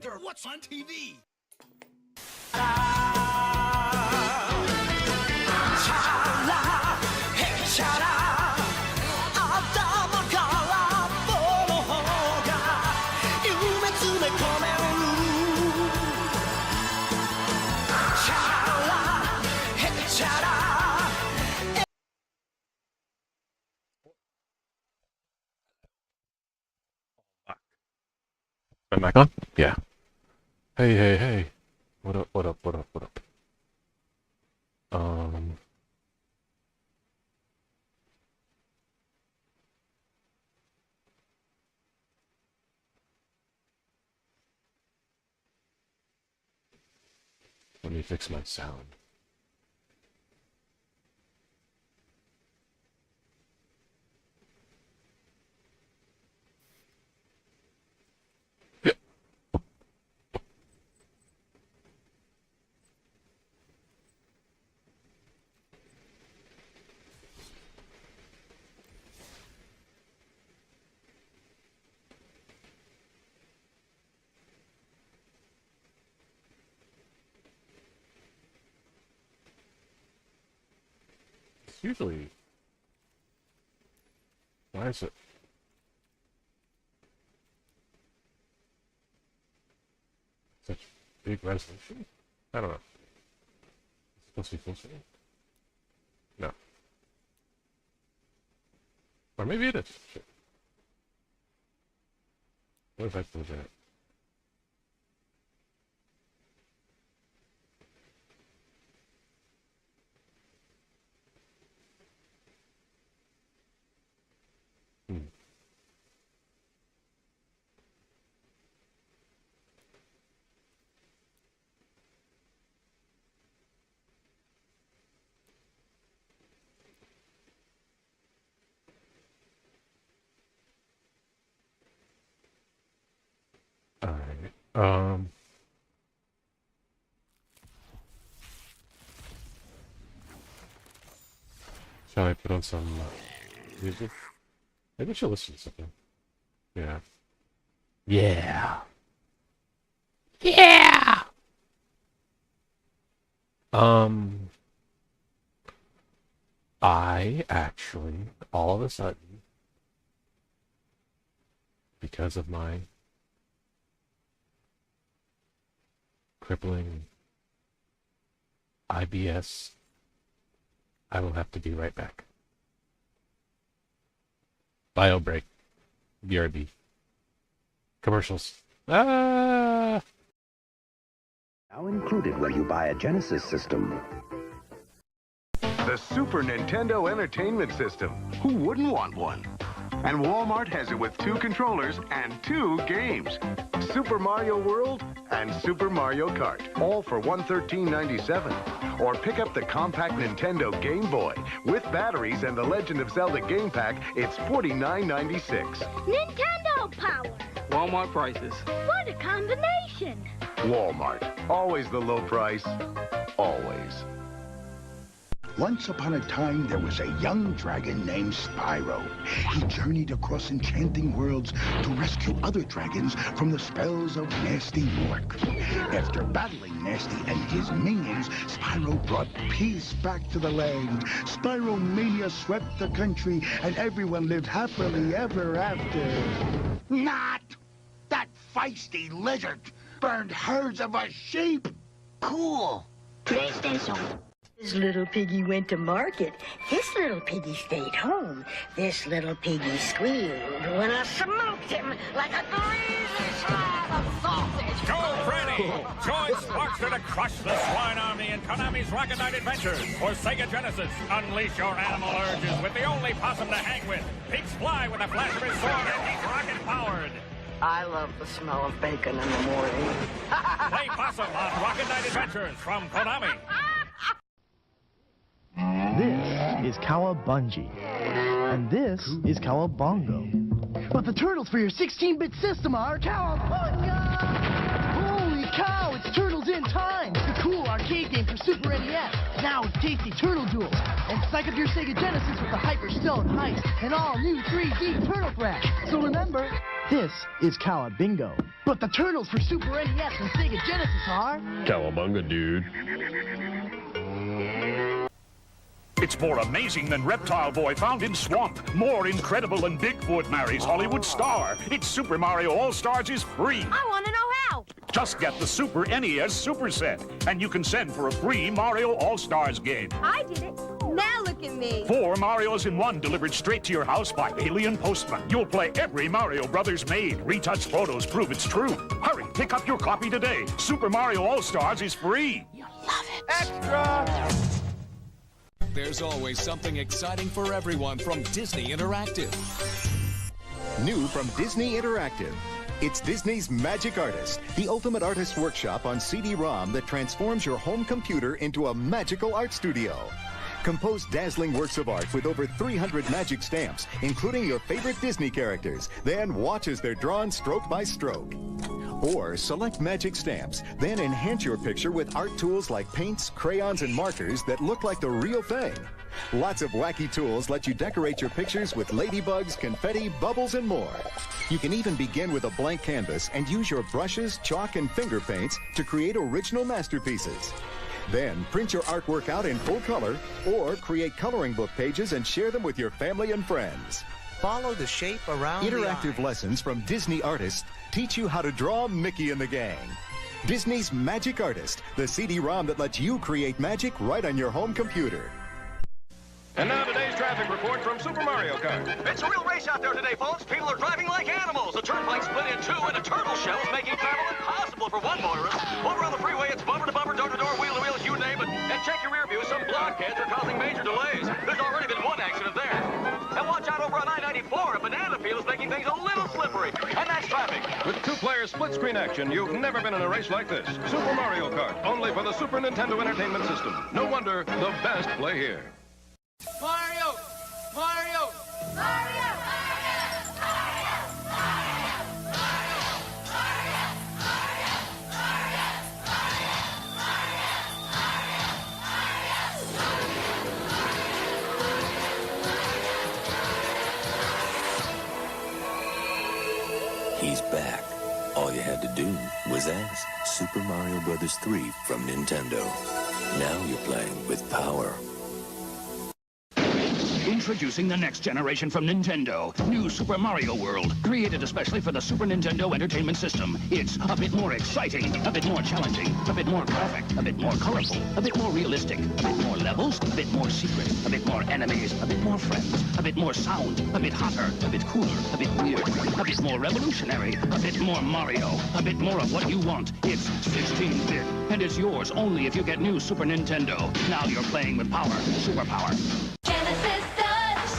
wonder what's on TV. Am I on? Yeah. Hey, hey, hey. What up, what up, what up, what up? Let me fix my sound. Usually, why is it? Such big resolution? I don't know. It's supposed to be full screen? No. Or maybe it is. Shit. What if I close it? Alright, shall I put on some music? Maybe I should listen to something. Yeah. Yeah! Yeah! I actually, all of a sudden, because of my crippling IBS, I will have to be right back. Bio break. BRB. Commercials. Ah! Now included when you buy a Genesis system. The Super Nintendo Entertainment System. Who wouldn't want one? And Walmart has it with 2 controllers and 2 games. Super Mario World and Super Mario Kart. All for $113.97. Or pick up the compact Nintendo Game Boy. With batteries and the Legend of Zelda Game Pack, it's $49.96. Nintendo power! Walmart prices. What a combination! Walmart. Always the low price. Always. Once upon a time, there was a young dragon named Spyro. He journeyed across enchanting worlds to rescue other dragons from the spells of Nasty Mork. After battling Nasty and his minions, Spyro brought peace back to the land. Spyro Mania swept the country, and everyone lived happily ever after. Not! That feisty lizard burned herds of a sheep! Cool. PlayStation. This little piggy went to market. This little piggy stayed home. This little piggy squealed when I smoked him like a greasy slab of sausage. Go, Freddy! Join Sparkster to crush the Swine Army in Konami's Rocket Knight Adventures for Sega Genesis. Unleash your animal urges with the only possum to hang with. Peaks fly with a flash of his sword and he's rocket-powered. I love the smell of bacon in the morning. Play Possum on Rocket Knight Adventures from Konami. This is Cowabungie, and this is Cowabongo. But the turtles for your 16-bit system are Cowabunga! Holy cow, it's Turtles in Time! The cool arcade game for Super NES. Now with tasty turtle duels. And psych up your Sega Genesis with the Hyper Stone Heist and all new 3D Turtle Crash. So remember, This is Cowabingo. But the turtles for Super NES and Sega Genesis are... Cowabunga, dude. It's more amazing than Reptile Boy found in swamp. More incredible than Bigfoot marries Hollywood star. It's Super Mario All-Stars is free. I want to know how. Just get the Super NES Super Set, and you can send for a free Mario All-Stars game. I did it. Now look at me. 4 Marios in 1 delivered straight to your house by Alien Postman. You'll play every Mario Brothers made. Retouched photos prove it's true. Hurry, pick up your copy today. Super Mario All-Stars is free. You'll love it. Extra! There's always something exciting for everyone from Disney Interactive. New from Disney Interactive. It's Disney's Magic Artist, the ultimate artist workshop on CD-ROM that transforms your home computer into a magical art studio. Compose dazzling works of art with over 300 magic stamps, including your favorite Disney characters. Then watch as they're drawn stroke by stroke. Or select magic stamps, then enhance your picture with art tools like paints, crayons, and markers that look like the real thing. Lots of wacky tools let you decorate your pictures with ladybugs, confetti, bubbles, and more. You can even begin with a blank canvas and use your brushes, chalk, and finger paints to create original masterpieces. Then print your artwork out in full color or create coloring book pages and share them with your family and friends. Follow the shape around Interactive the eye. lessons from Disney artists teach you how to draw Mickey and the gang. Disney's Magic Artist, the CD-ROM that lets you create magic right on your home computer. And now today's traffic report from Super Mario Kart. It's a real race out there today, folks. People are driving like animals. The turnpike split in two, and a turtle shell is making travel impossible for one motorist. Over on the freeway, it's bumper to bumper, door to door, wheel to wheel, you name it. And check your rear view. Some blockheads are causing major delays. There's already been one accident there. And watch out over on I-94. A banana peel is making things a little slippery. And that's traffic. With 2-player split-screen action, you've never been in a race like this. Super Mario Kart, only for the Super Nintendo Entertainment System. No wonder the best play here. Mario! Mario! Mario! He's back. All you had to do was ask. Super Mario Bros. 3 from Nintendo. Now you're playing with power. Introducing the next generation from Nintendo. New Super Mario World. Created especially for the Super Nintendo Entertainment System. It's a bit more exciting, a bit more challenging, a bit more graphic, a bit more colorful, a bit more realistic, a bit more levels, a bit more secret, a bit more enemies, a bit more friends, a bit more sound, a bit hotter, a bit cooler, a bit weird, a bit more revolutionary, a bit more Mario, a bit more of what you want. It's 16-bit, and it's yours only if you get new Super Nintendo. Now you're playing with power, superpower. Genesis does.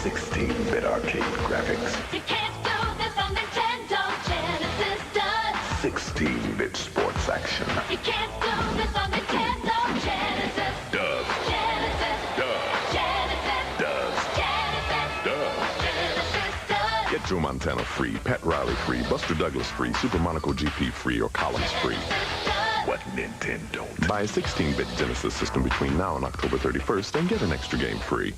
16-bit arcade graphics. You can't do this on Nintendo. Genesis does. 16-bit sports action. You can't do this on Nintendo. Genesis Does. Genesis Does. Genesis Does. Genesis Does. Genesis does. Get Joe Montana free, Pat Riley free, Buster Douglas free, Super Monaco GP free, or Collins free. What Nintendo? Buy a 16-bit Genesis system between now and October 31st and get an extra game free.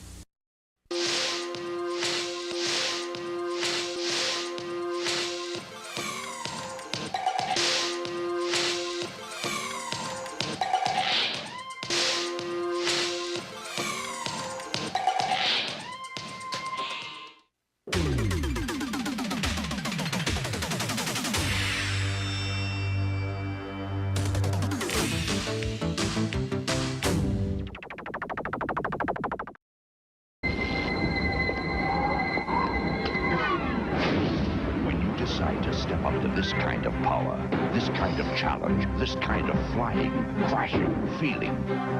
Decide to step up to this kind of power, this kind of challenge, this kind of flying, crashing feeling.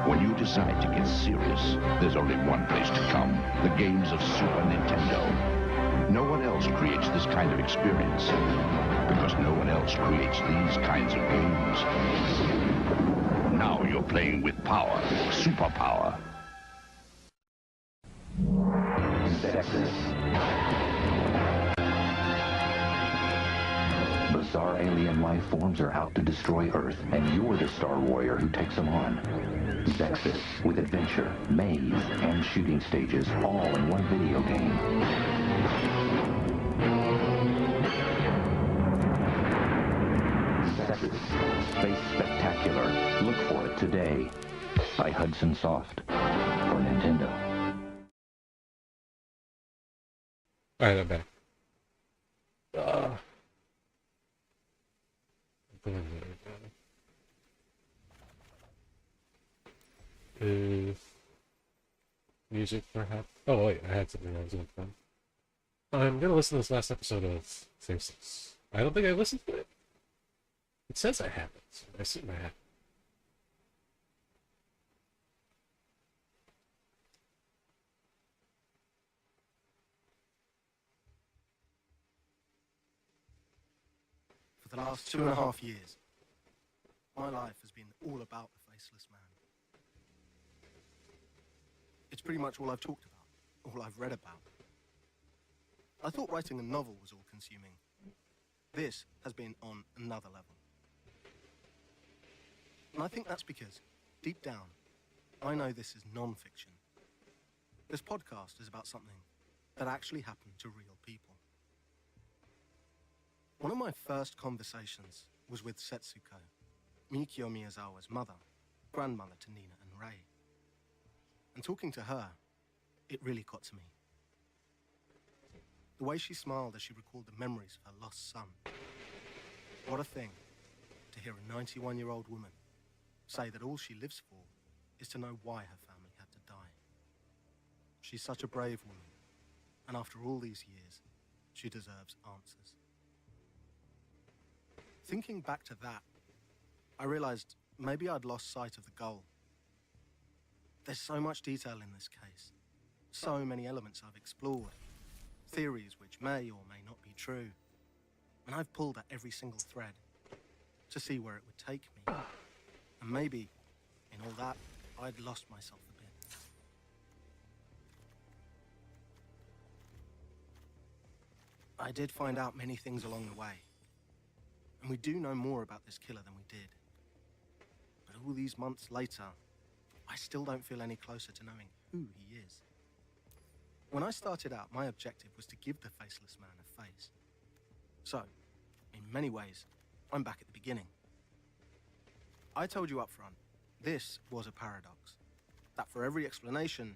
When you decide to get serious, there's only one place to come. The games of Super Nintendo. No one else creates this kind of experience, because no one else creates these kinds of games. Now you're playing with power, superpower. Bizarre alien life forms are out to destroy Earth, and you're the Star Warrior who takes them on. Zexus, with adventure, maze, and shooting stages, all in one video game. unexpected, space spectacular. Look for it today. By Hudson Soft for Nintendo. Alright, I'm back. Is music perhaps? Oh wait, I had something I was going to find. I'm gonna listen to this last episode of Faceless. I don't think I listened to it. It says I haven't, so I assume I have. For the last 2.5 years, my life has been all about the Faceless Man. It's pretty much all I've talked about, all I've read about. I thought writing a novel was all-consuming. This has been on another level. And I think that's because, deep down, I know this is non-fiction. This podcast is about something that actually happened to real people. One of my first conversations was with Setsuko, Mikio Miyazawa's mother, grandmother to Nina and Rei. And talking to her, it really got to me. The way she smiled as she recalled the memories of her lost son. What a thing to hear a 91-year-old woman say that all she lives for is to know why her family had to die. She's such a brave woman, and after all these years, she deserves answers. Thinking back to that, I realized maybe I'd lost sight of the goal. There's so much detail in this case, so many elements I've explored, theories which may or may not be true, and I've pulled at every single thread to see where it would take me. And maybe, in all that, I'd lost myself a bit. I did find out many things along the way, and we do know more about this killer than we did. But all these months later, I still don't feel any closer to knowing who he is. When I started out, my objective was to give the Faceless Man a face. So, in many ways, I'm back at the beginning. I told you up front, this was a paradox. That for every explanation,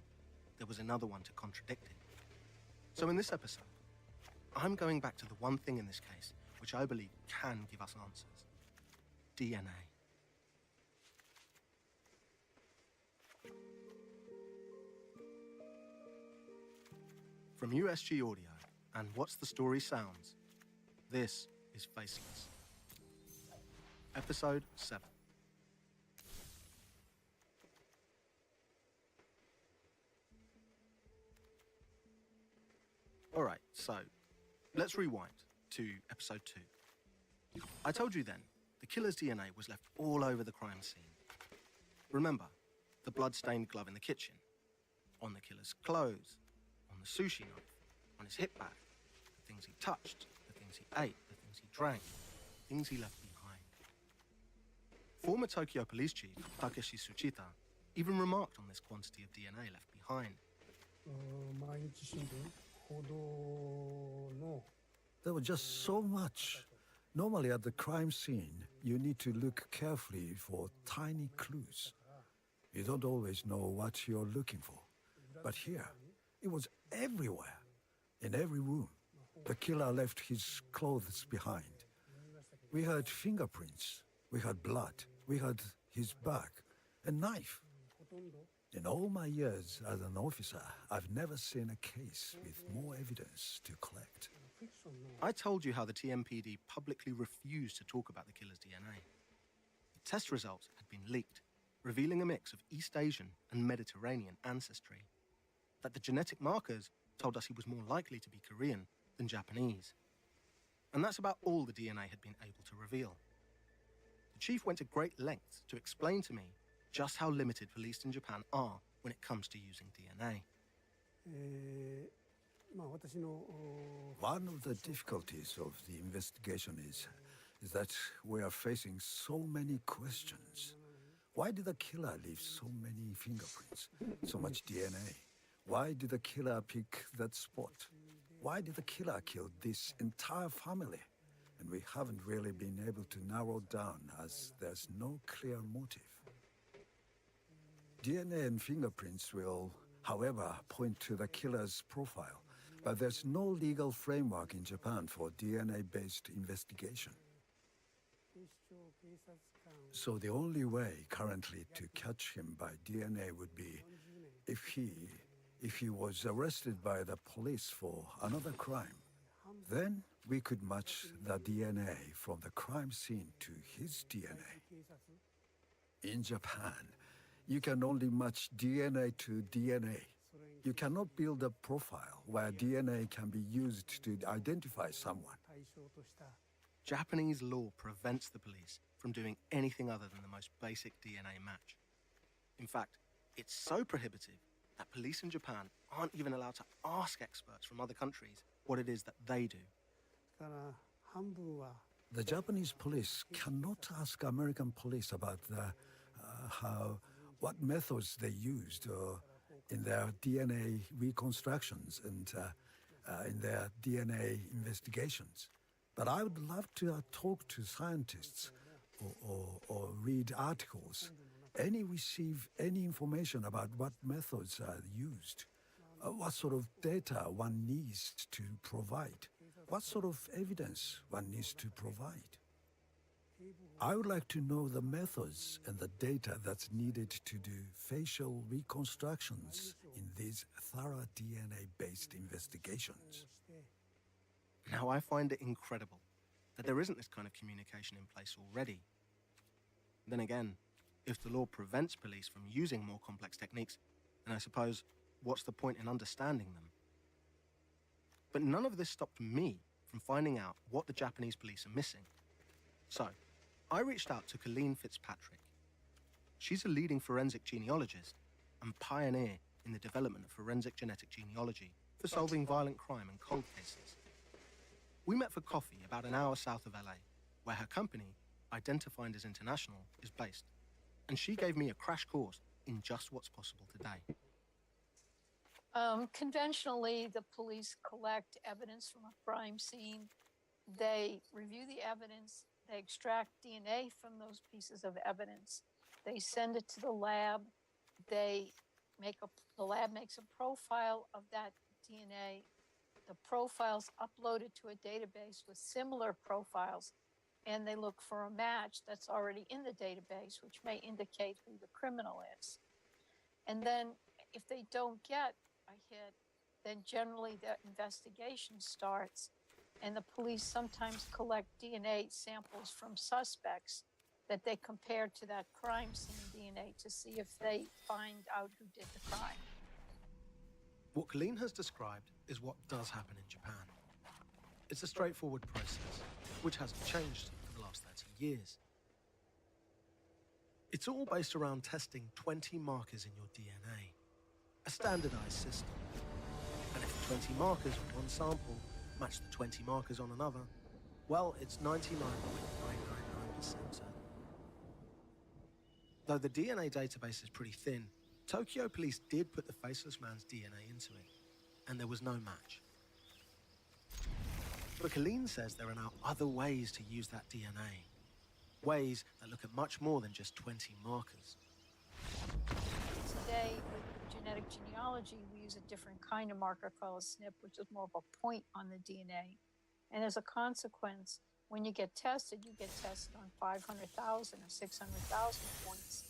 there was another one to contradict it. So in this episode, I'm going back to the one thing in this case which I believe can give us answers. DNA. From USG Audio and What's the Story Sounds, this is Faceless. Episode 7. Alright, so let's rewind to episode 2. I told you then, the killer's DNA was left all over the crime scene. Remember, the blood-stained glove in the kitchen, on the killer's clothes, on the sushi knife, on his hip bag, the things he touched, the things he ate, the things he drank, things he left behind. Former Tokyo Police Chief Takeshi Tsuchita even remarked on this quantity of DNA left behind. There was just so much. Normally at the crime scene, you need to look carefully for tiny clues. You don't always know what you're looking for. But here, it was everywhere. In every room, the killer left his clothes behind. We had fingerprints, we had blood, we had his bag, a knife. In all my years as an officer, I've never seen a case with more evidence to collect. I told you how the TMPD publicly refused to talk about the killer's DNA. The test results had been leaked, revealing a mix of East Asian and Mediterranean ancestry. That the genetic markers told us he was more likely to be Korean than Japanese. And that's about all the DNA had been able to reveal. The chief went to great lengths to explain to me just how limited police in Japan are when it comes to using DNA. One of the difficulties of the investigation is that we are facing so many questions. Why did the killer leave so many fingerprints, so much DNA? Why did the killer pick that spot? Why did the killer kill this entire family? and we haven't really been able to narrow down as there's no clear motive. DNA and fingerprints will, however, point to the killer's profile, but there's no legal framework in Japan for DNA-based investigation. So the only way currently to catch him by DNA would be if he was arrested by the police for another crime. Then we could match the DNA from the crime scene to his DNA. In Japan, you can only match DNA to DNA. You cannot build a profile where DNA can be used to identify someone. Japanese law prevents the police from doing anything other than the most basic DNA match. In fact, it's so prohibitive that police in Japan aren't even allowed to ask experts from other countries what it is that they do. The Japanese police cannot ask American police about what methods they used in their DNA reconstructions and in their DNA investigations. But I would love to talk to scientists or read articles, receive any information about what methods are used, what sort of data one needs to provide, what sort of evidence one needs to provide. I would like to know the methods and the data that's needed to do facial reconstructions in these thorough DNA-based investigations. Now, I find it incredible that there isn't this kind of communication in place already. Then again, if the law prevents police from using more complex techniques, then I suppose what's the point in understanding them? But none of this stopped me from finding out what the Japanese police are missing. So, I reached out to Colleen Fitzpatrick. She's a leading forensic genealogist and pioneer in the development of forensic genetic genealogy for solving violent crime and cold cases. We met for coffee about an hour south of LA, where her company, Identity Finders International, is based. And she gave me a crash course in just what's possible today. Conventionally, the police collect evidence from a crime scene. They review the evidence. They extract DNA from those pieces of evidence. They send it to the lab. The lab makes a profile of that DNA. The profile's uploaded to a database with similar profiles, and they look for a match that's already in the database, which may indicate who the criminal is. And then if they don't get a hit, then generally the investigation starts, and the police sometimes collect DNA samples from suspects that they compare to that crime scene DNA to see if they find out who did the crime. What Colleen has described is what does happen in Japan. It's a straightforward process, which hasn't changed for the last 30 years. It's all based around testing 20 markers in your DNA, a standardized system. And if the 20 markers on one sample match the 20 markers on another, well, it's 99.999% certain. Though the DNA database is pretty thin, Tokyo police did put the faceless man's DNA into it, and there was no match. But Colleen says there are now other ways to use that DNA. Ways that look at much more than just 20 markers. Today, with genetic genealogy, we use a different kind of marker called a SNP, which is more of a point on the DNA. And as a consequence, when you get tested on 500,000 or 600,000 points.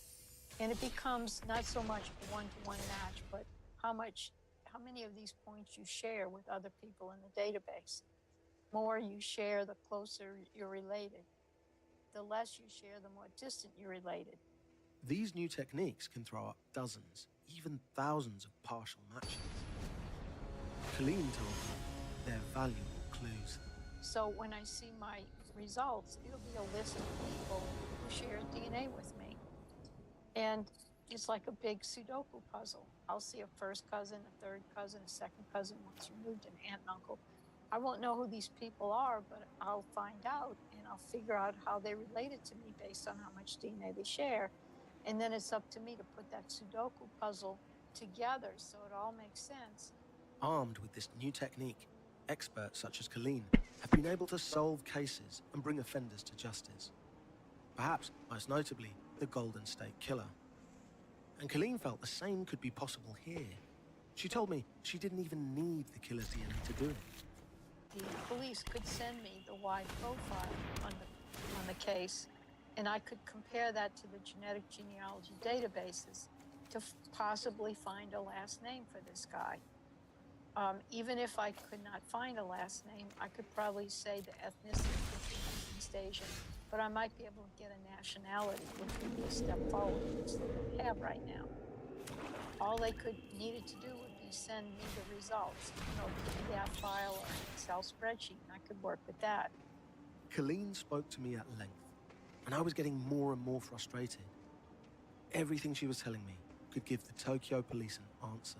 And it becomes not so much a one-to-one match, but how many of these points you share with other people in the database. The more you share, the closer you're related. The less you share, the more distant you're related. These new techniques can throw up dozens, even thousands of partial matches. Colleen told me they're valuable clues. So when I see my results, it'll be a list of people who share DNA with me. And it's like a big Sudoku puzzle. I'll see a first cousin, a third cousin, a second cousin once removed, an aunt and uncle. I won't know who these people are, but I'll find out, and I'll figure out how they related to me based on how much DNA they share. And then it's up to me to put that Sudoku puzzle together so it all makes sense. Armed with this new technique, experts such as Colleen have been able to solve cases and bring offenders to justice. Perhaps, most notably, the Golden State Killer. And Colleen felt the same could be possible here. She told me she didn't even need the killer's DNA to do it. The police could send me the wide profile on the case, and I could compare that to the genetic genealogy databases to possibly find a last name for this guy. Even if I could not find a last name, I could probably say the ethnicity could be East Asian, but I might be able to get a nationality, which would be a step forward, which they don't have right now. All they needed to do would be send me the results, PDF file or an Excel spreadsheet, and I could work with that. Colleen spoke to me at length, and I was getting more and more frustrated. Everything she was telling me could give the Tokyo police an answer.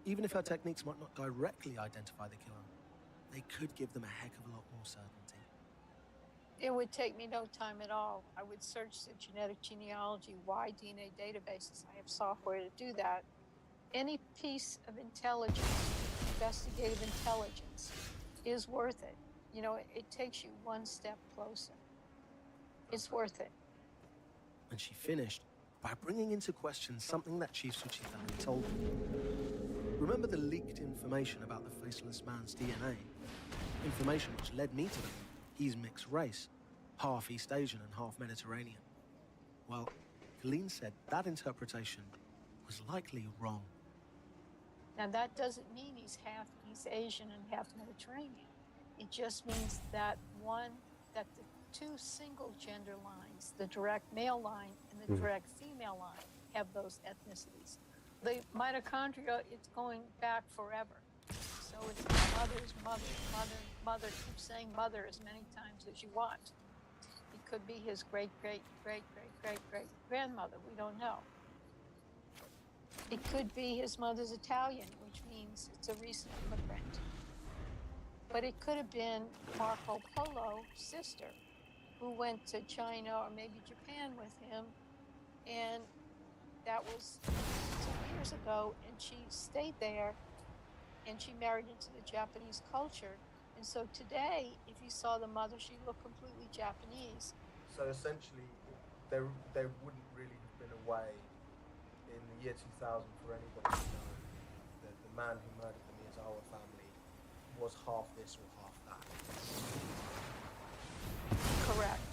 Even if her techniques might not directly identify the killer, they could give them a heck of a lot more certainty. It would take me no time at all. I would search the genetic genealogy wide DNA databases. I have software to do that. Any piece of intelligence, investigative intelligence, is worth it. It takes you one step closer. It's worth it. And she finished by bringing into question something that Chief Tsuchida told me. Remember the leaked information about the faceless man's DNA? Information which led me to believe he's mixed race, half East Asian and half Mediterranean. Well, Colleen said that interpretation was likely wrong. Now, that doesn't mean he's half East Asian and half Mediterranean. It just means that the two single gender lines, the direct male line and the direct female line, have those ethnicities. The mitochondria, it's going back forever. So it's mother's mother. Keep saying mother as many times as you want. It could be his great-great-great-great-great-great-grandmother. We don't know. It could be his mother's Italian, which means it's a recent immigrant. But it could have been Marco Polo's sister, who went to China or maybe Japan with him, and that was 2 years ago, and she stayed there, and she married into the Japanese culture. And so today, if you saw the mother, she looked completely Japanese. So essentially, there wouldn't really have been a way in the year 2000 for anybody to know that the man who murdered the Miyazawa family was half this or half that. Correct.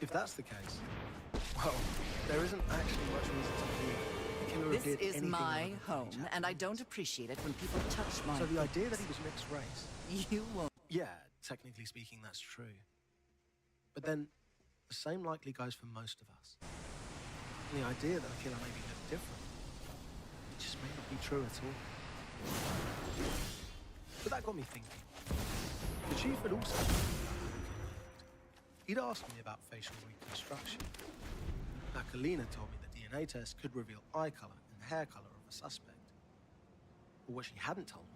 If that's the case, well, there isn't actually much reason to believe the killer This did is anything my other than home, and I don't appreciate it when people touch my... So the idea that he was mixed race... You won't... Yeah, technically speaking, that's true. But then, the same likely goes for most of us. The idea that a killer may be a bit different, it just may not be true at all. But that got me thinking. The chief had also... He'd asked me about facial reconstruction. Now, Kalina told me the DNA test could reveal eye color and hair color of a suspect. But what she hadn't told me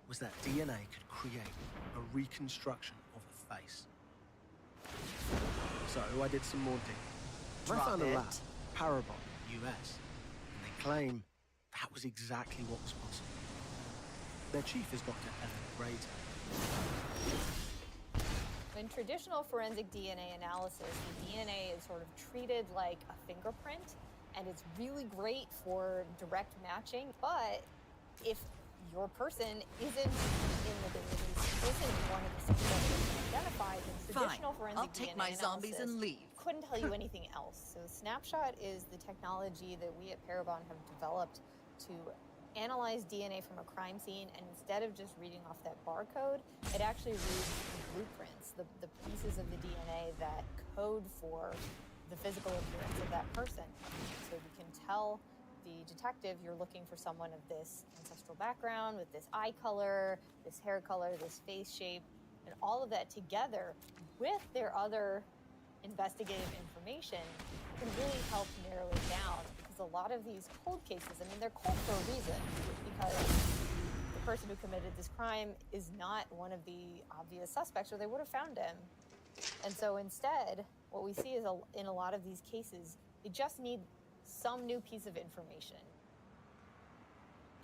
was that DNA could create a reconstruction of a face. So I did some more digging. I found a lab, Parabon, US, and they claim that was exactly what was possible. Their chief is Dr. Ellen Grayton. In traditional forensic DNA analysis, the DNA is sort of treated like a fingerprint, and it's really great for direct matching. But if your person isn't in the database, isn't one of the suspects identified, then traditional forensic I'll take DNA my zombies and leave. Couldn't tell you anything else. So Snapshot is the technology that we at Parabon have developed to analyze DNA from a crime scene, and instead of just reading off that barcode, it actually reads blueprints, the pieces of the DNA that code for the physical appearance of that person. So you can tell the detective you're looking for someone of this ancestral background, with this eye color, this hair color, this face shape, and all of that together with their other investigative information can really help narrow it down. Because a lot of these cold cases, I mean, they're cold for a reason, because the person who committed this crime is not one of the obvious suspects, or they would have found him. And so instead, what we see is in a lot of these cases, they just need some new piece of information.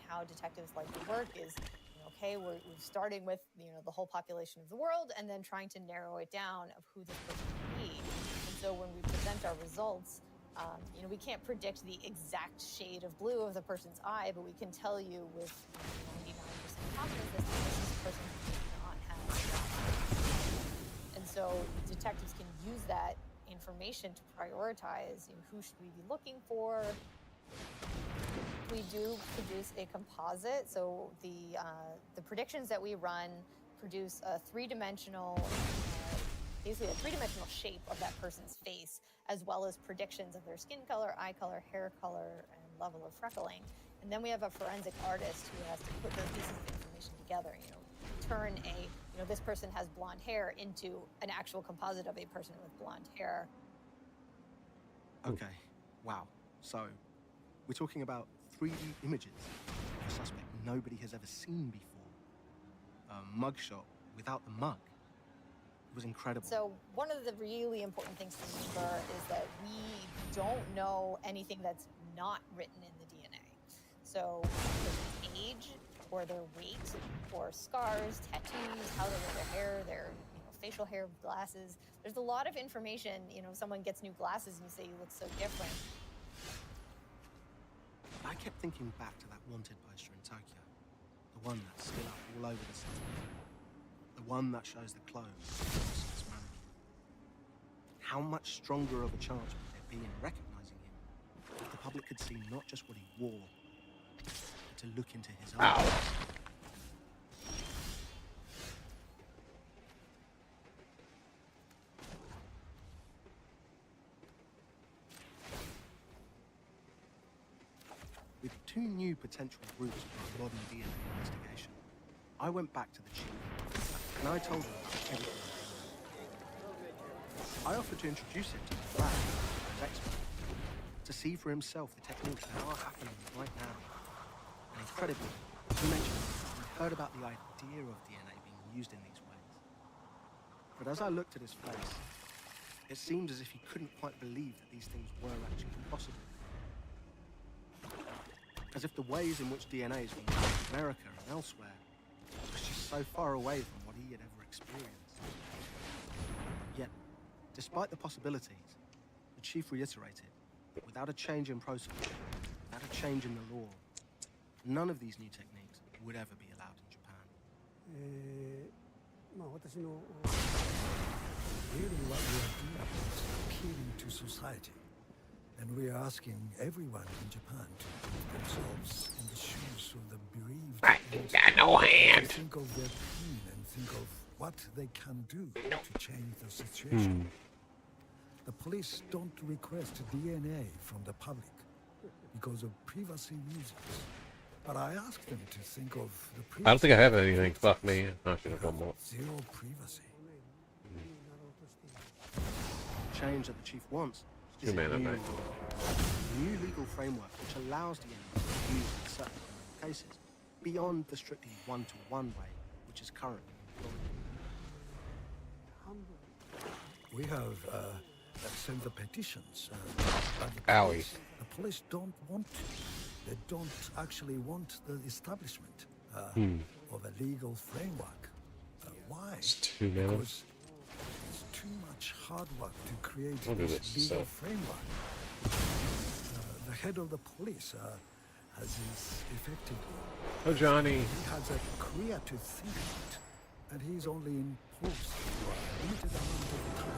How detectives like to work is, okay, we're starting with, the whole population of the world and then trying to narrow it down of who this person could be. And so when we present our results, we can't predict the exact shade of blue of the person's eye, but we can tell you with 99% confidence that this person does not have. And so detectives can use that information to prioritize, who should we be looking for. We do produce a composite, so the predictions that we run produce a three-dimensional, basically a three-dimensional shape of that person's face, as well as predictions of their skin color, eye color, hair color, and level of freckling. And then we have a forensic artist who has to put those pieces of information together, turn this person has blonde hair into an actual composite of a person with blonde hair. Okay, wow. So, we're talking about 3D images of a suspect nobody has ever seen before. A mugshot without the mug. It was incredible. So one of the really important things to remember is that we don't know anything that's not written in the DNA. So their age, or their weight, or scars, tattoos, how they wear their hair, their facial hair, glasses. There's a lot of information. Someone gets new glasses and you say you look so different. I kept thinking back to that wanted poster in Tokyo. The one that's still up all over the city. The one that shows the clothes of the person's mannequin. How much stronger of a chance would there be in recognizing him if the public could see not just what he wore, but to look into his eyes? With two new potential routes for a modern DNA investigation, I went back to the chief, and I told him about everything I offered to introduce him to the lab as expert, to see for himself the techniques that are happening right now. And incredibly, he mentioned he heard about the idea of DNA being used in these ways. But as I looked at his face, it seemed as if he couldn't quite believe that these things were actually possible. As if the ways in which DNA is being used in America and elsewhere was just so far away from what he had ever experienced. Yet, despite the possibilities, the chief reiterated, without a change in protocol, without a change in the law, none of these new techniques would ever be allowed in Japan. Really what we are doing is appealing to society. And we are asking everyone in Japan to put themselves in the shoes of the bereaved. I ain't got no hand. Think of their pain and think of what they can do to change the situation. The police don't request DNA from the public because of privacy reasons. But I ask them to think of the privacy. I don't think I have anything. Fuck me. I should have one more. Zero privacy. Change that the chief wants is a new legal framework which allows DNA to be used in certain cases beyond the strictly one-to-one way which is currently employed. We have sent the petitions. But the police don't want to. They don't actually want the establishment of a legal framework. Why? Because it's too much hard work to create this legal framework. The head of the police has his effectively. Oh, Johnny. He has a career to think about, and he's only in post for a limited amount of time.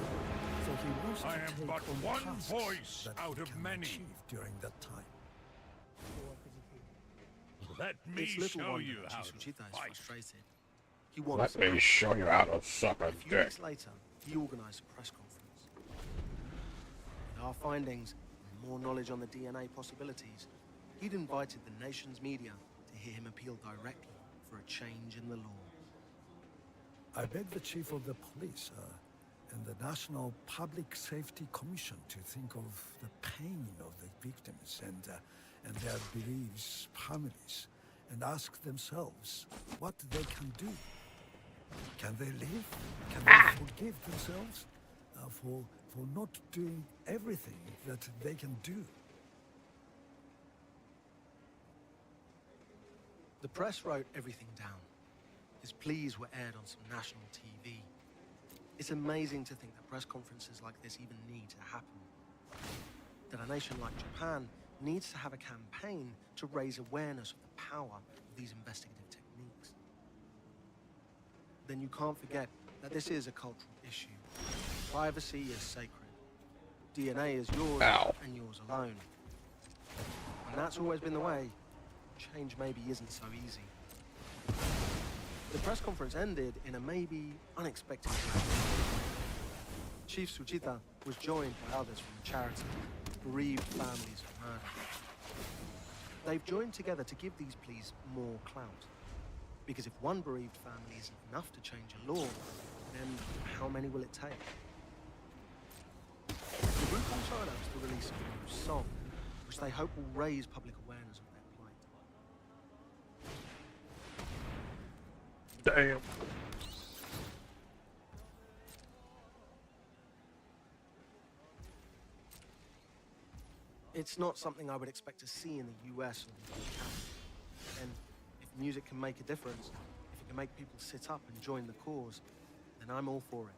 So he wants I to am take but on one tasks voice that out he of can many. achieve during that time. Let me It's little show wonder you that how to Yasuchita is fight. frustrated. He wants Let me show you how to suck a a few dick. weeks later, he organized a press conference. With our findings and more knowledge on the DNA possibilities, he'd invited the nation's media to hear him appeal directly for a change in the law. I begged the chief of the police and the National Public Safety Commission to think of the pain of the victims and their bereaved families, and ask themselves what they can do. Can they live? Can they forgive themselves for not doing everything that they can do? The press wrote everything down, His pleas were aired on some national TV. It's amazing to think that press conferences like this even need to happen. That a nation like Japan needs to have a campaign to raise awareness of the power of these investigative techniques. Then you can't forget that this is a cultural issue. Privacy is sacred. DNA is yours and yours alone. And that's always been the way. Change maybe isn't so easy. The press conference ended in a maybe unexpected way. Chief Tsuchita was joined by others from the charity Bereaved Families of Murder. They've joined together to give these pleas more clout. Because if one bereaved family isn't enough to change a law, then how many will it take? The group also announced the release of a new song, which they hope will raise public awareness of their plight. Damn. It's not something I would expect to see in the US or the UK. And if music can make a difference, if it can make people sit up and join the cause, then I'm all for it.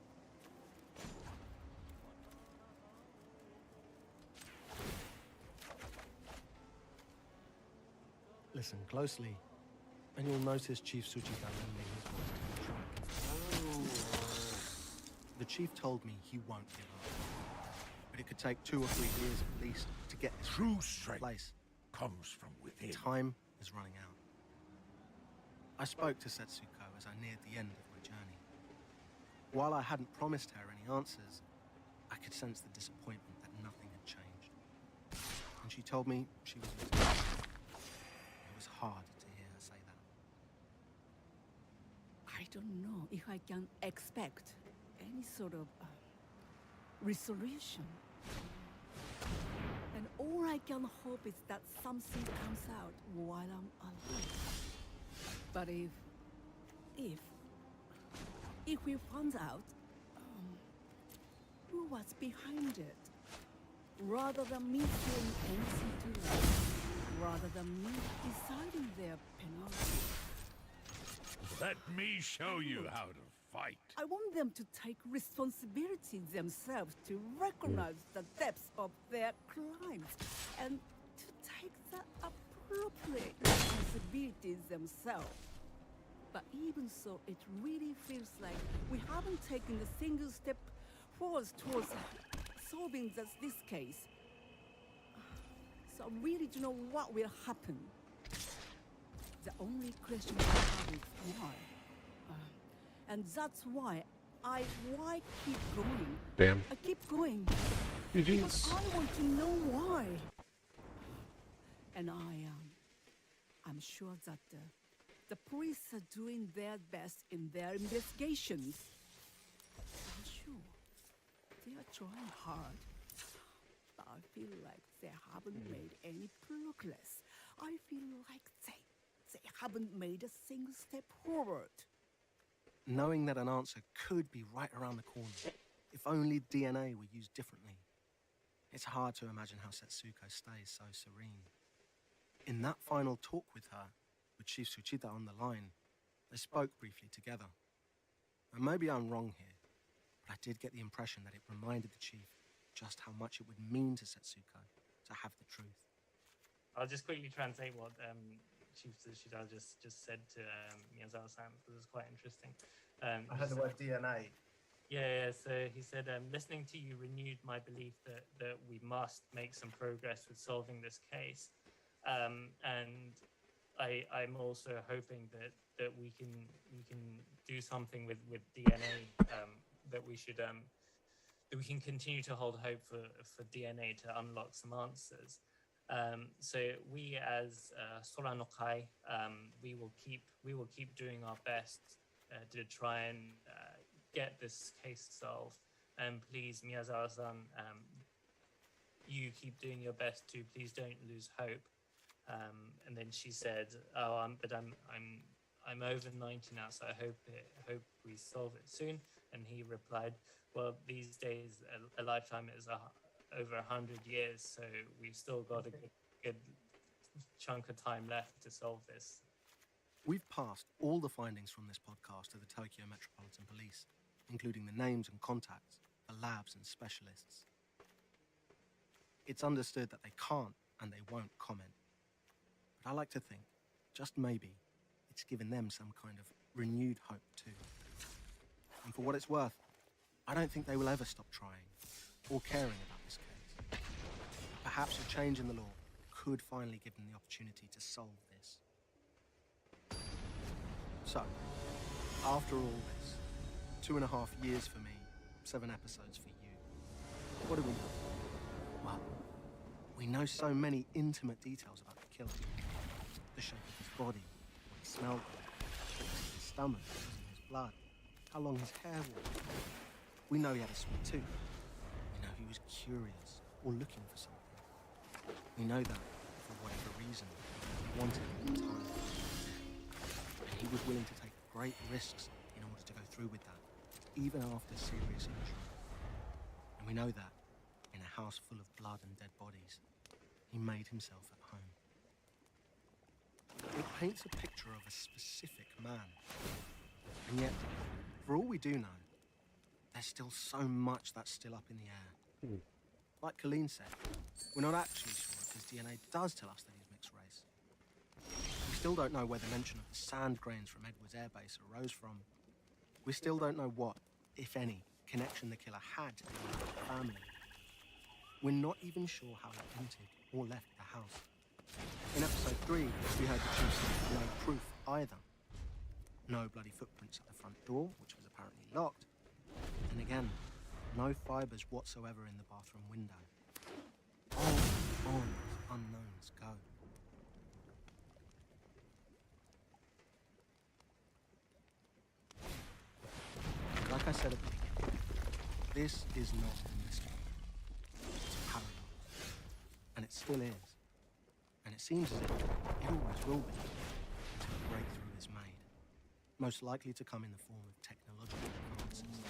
Listen closely, and you'll notice Chief Tsuchita lending his voice to the track. The chief told me he won't give up, but it could take 2 or 3 years at least to get this True in strength place. comes from within. Time is running out. I spoke to Setsuko as I neared the end of my journey. While I hadn't promised her any answers, I could sense the disappointment that nothing had changed. And she told me she was exhausted. It was hard to hear her say that. I don't know if I can expect any sort of resolution. And all I can hope is that something comes out while I'm alive. But if we found out who was behind it, rather than me doing anything to it, rather than me deciding their penalty. Let me show you how to fight. I want them to take responsibility themselves, to recognize the depths of their crimes, and to take the appropriate responsibilities themselves. But even so, it really feels like we haven't taken a single step forward towards solving this case. So I really don't know what will happen. The only question I have is why. And that's why why keep going. Damn. I keep going. GG's. Because I want to know why. And I'm sure that the police are doing their best in their investigations. I'm sure they are trying hard. But I feel like they haven't made any progress. I feel like they haven't made a single step forward. Knowing that an answer could be right around the corner, if only DNA were used differently. It's hard to imagine how Setsuko stays so serene. In that final talk with her, with Chief Tsuchita on the line, they spoke briefly together. And maybe I'm wrong here, but I did get the impression that it reminded the chief just how much it would mean to Setsuko to have the truth. I'll just quickly translate what Chief Tsuchita just said to Miyazawa-san, because it was quite interesting. I heard the word DNA. Yeah, so he said, listening to you renewed my belief that we must make some progress with solving this case. And I'm also hoping that we can do something with DNA, that we should that we can continue to hold hope for DNA to unlock some answers. So we as Sora no Kai, we will keep doing our best to try and get this case solved. And please, Miyazawa-san, you keep doing your best too. Please don't lose hope. And then she said, "Oh, but I'm over 90 now, so I hope we solve it soon." And he replied, "Well, these days a lifetime is over 100 years, so we've still got a good chunk of time left to solve this." We've passed all the findings from this podcast to the Tokyo Metropolitan Police, including the names and contacts, the labs and specialists. It's understood that they can't and they won't comment. But I like to think, just maybe, it's given them some kind of renewed hope too. And for what it's worth, I don't think they will ever stop trying or caring about this case. Perhaps a change in the law could finally give them the opportunity to solve this. So, after all this, 2.5 years for me, 7 episodes for you, what do we know? Well, we know so many intimate details about the killer. The shape of his body, what he smelled like, his stomach, his blood, how long his hair was. We know he had a sweet tooth. We know he was curious or looking for something. We know that, for whatever reason, he wanted it at the time. And he was willing to take great risks in order to go through with that, even after serious injury. And we know that, in a house full of blood and dead bodies, he made himself at home. It paints a picture of a specific man. And yet, for all we do know, there's still so much that's still up in the air. Like Colleen said, we're not actually sure if his DNA does tell us that he's mixed race. We still don't know where the mention of the sand grains from Edwards Air Base arose from. We still don't know what, if any, connection the killer had to the family. We're not even sure how he entered or left the house. In episode 3, we heard the chief say no proof either. No bloody footprints at the front door, which was apparently locked. And again, no fibres whatsoever in the bathroom window. On these unknowns go. Like I said at the beginning, this is not a mystery. It's a paradox. And it still is. And it seems as if it always will be until a breakthrough is made. Most likely to come in the form of technological advances.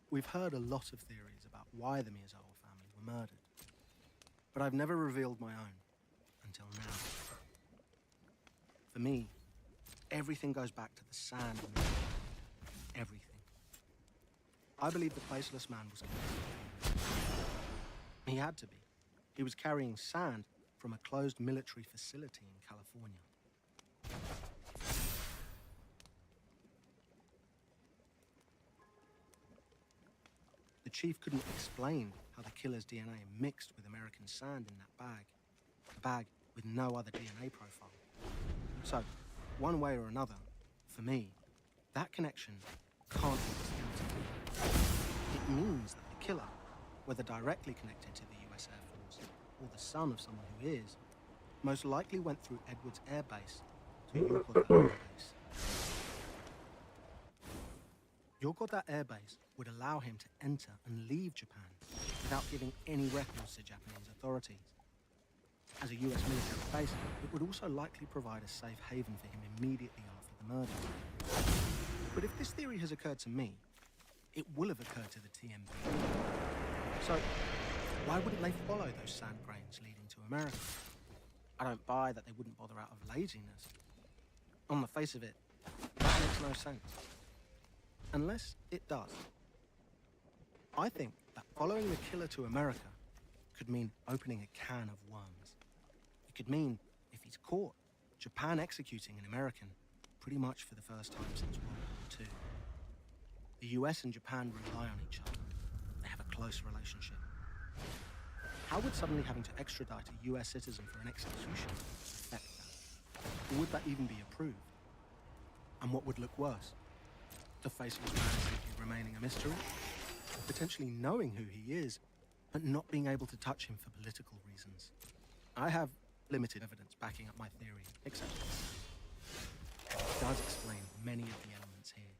We've heard a lot of theories about why the Miyazawa family were murdered. But I've never revealed my own until now. For me, everything goes back to the sand and the water. Everything. I believe the Faceless Man was killed. He had to be. He was carrying sand from a closed military facility in California. The chief couldn't explain how the killer's DNA mixed with American sand in that bag. A bag with no other DNA profile. So, one way or another, for me, that connection can't be discounted. It means that the killer, whether directly connected to the US Air Force or the son of someone who is, most likely went through Edwards Air Base to Yoooo Air Base. Yoooo Air Base would allow him to enter and leave Japan without giving any records to Japanese authorities. As a US military base, it would also likely provide a safe haven for him immediately after the murder. But if this theory has occurred to me, it will have occurred to the TMB. So, why wouldn't they follow those sand grains leading to America? I don't buy that they wouldn't bother out of laziness. On the face of it, that makes no sense. Unless it does. I think that following the killer to America could mean opening a can of worms. It could mean, if he's caught, Japan executing an American pretty much for the first time since World War II. The US and Japan rely on each other. They have a close relationship. How would suddenly having to extradite a US citizen for an execution affect that? Or would that even be approved? And what would look worse? The Faceless Man simply remaining a mystery? Potentially knowing who he is, but not being able to touch him for political reasons. I have limited evidence backing up my theory, except it does explain many of the elements here.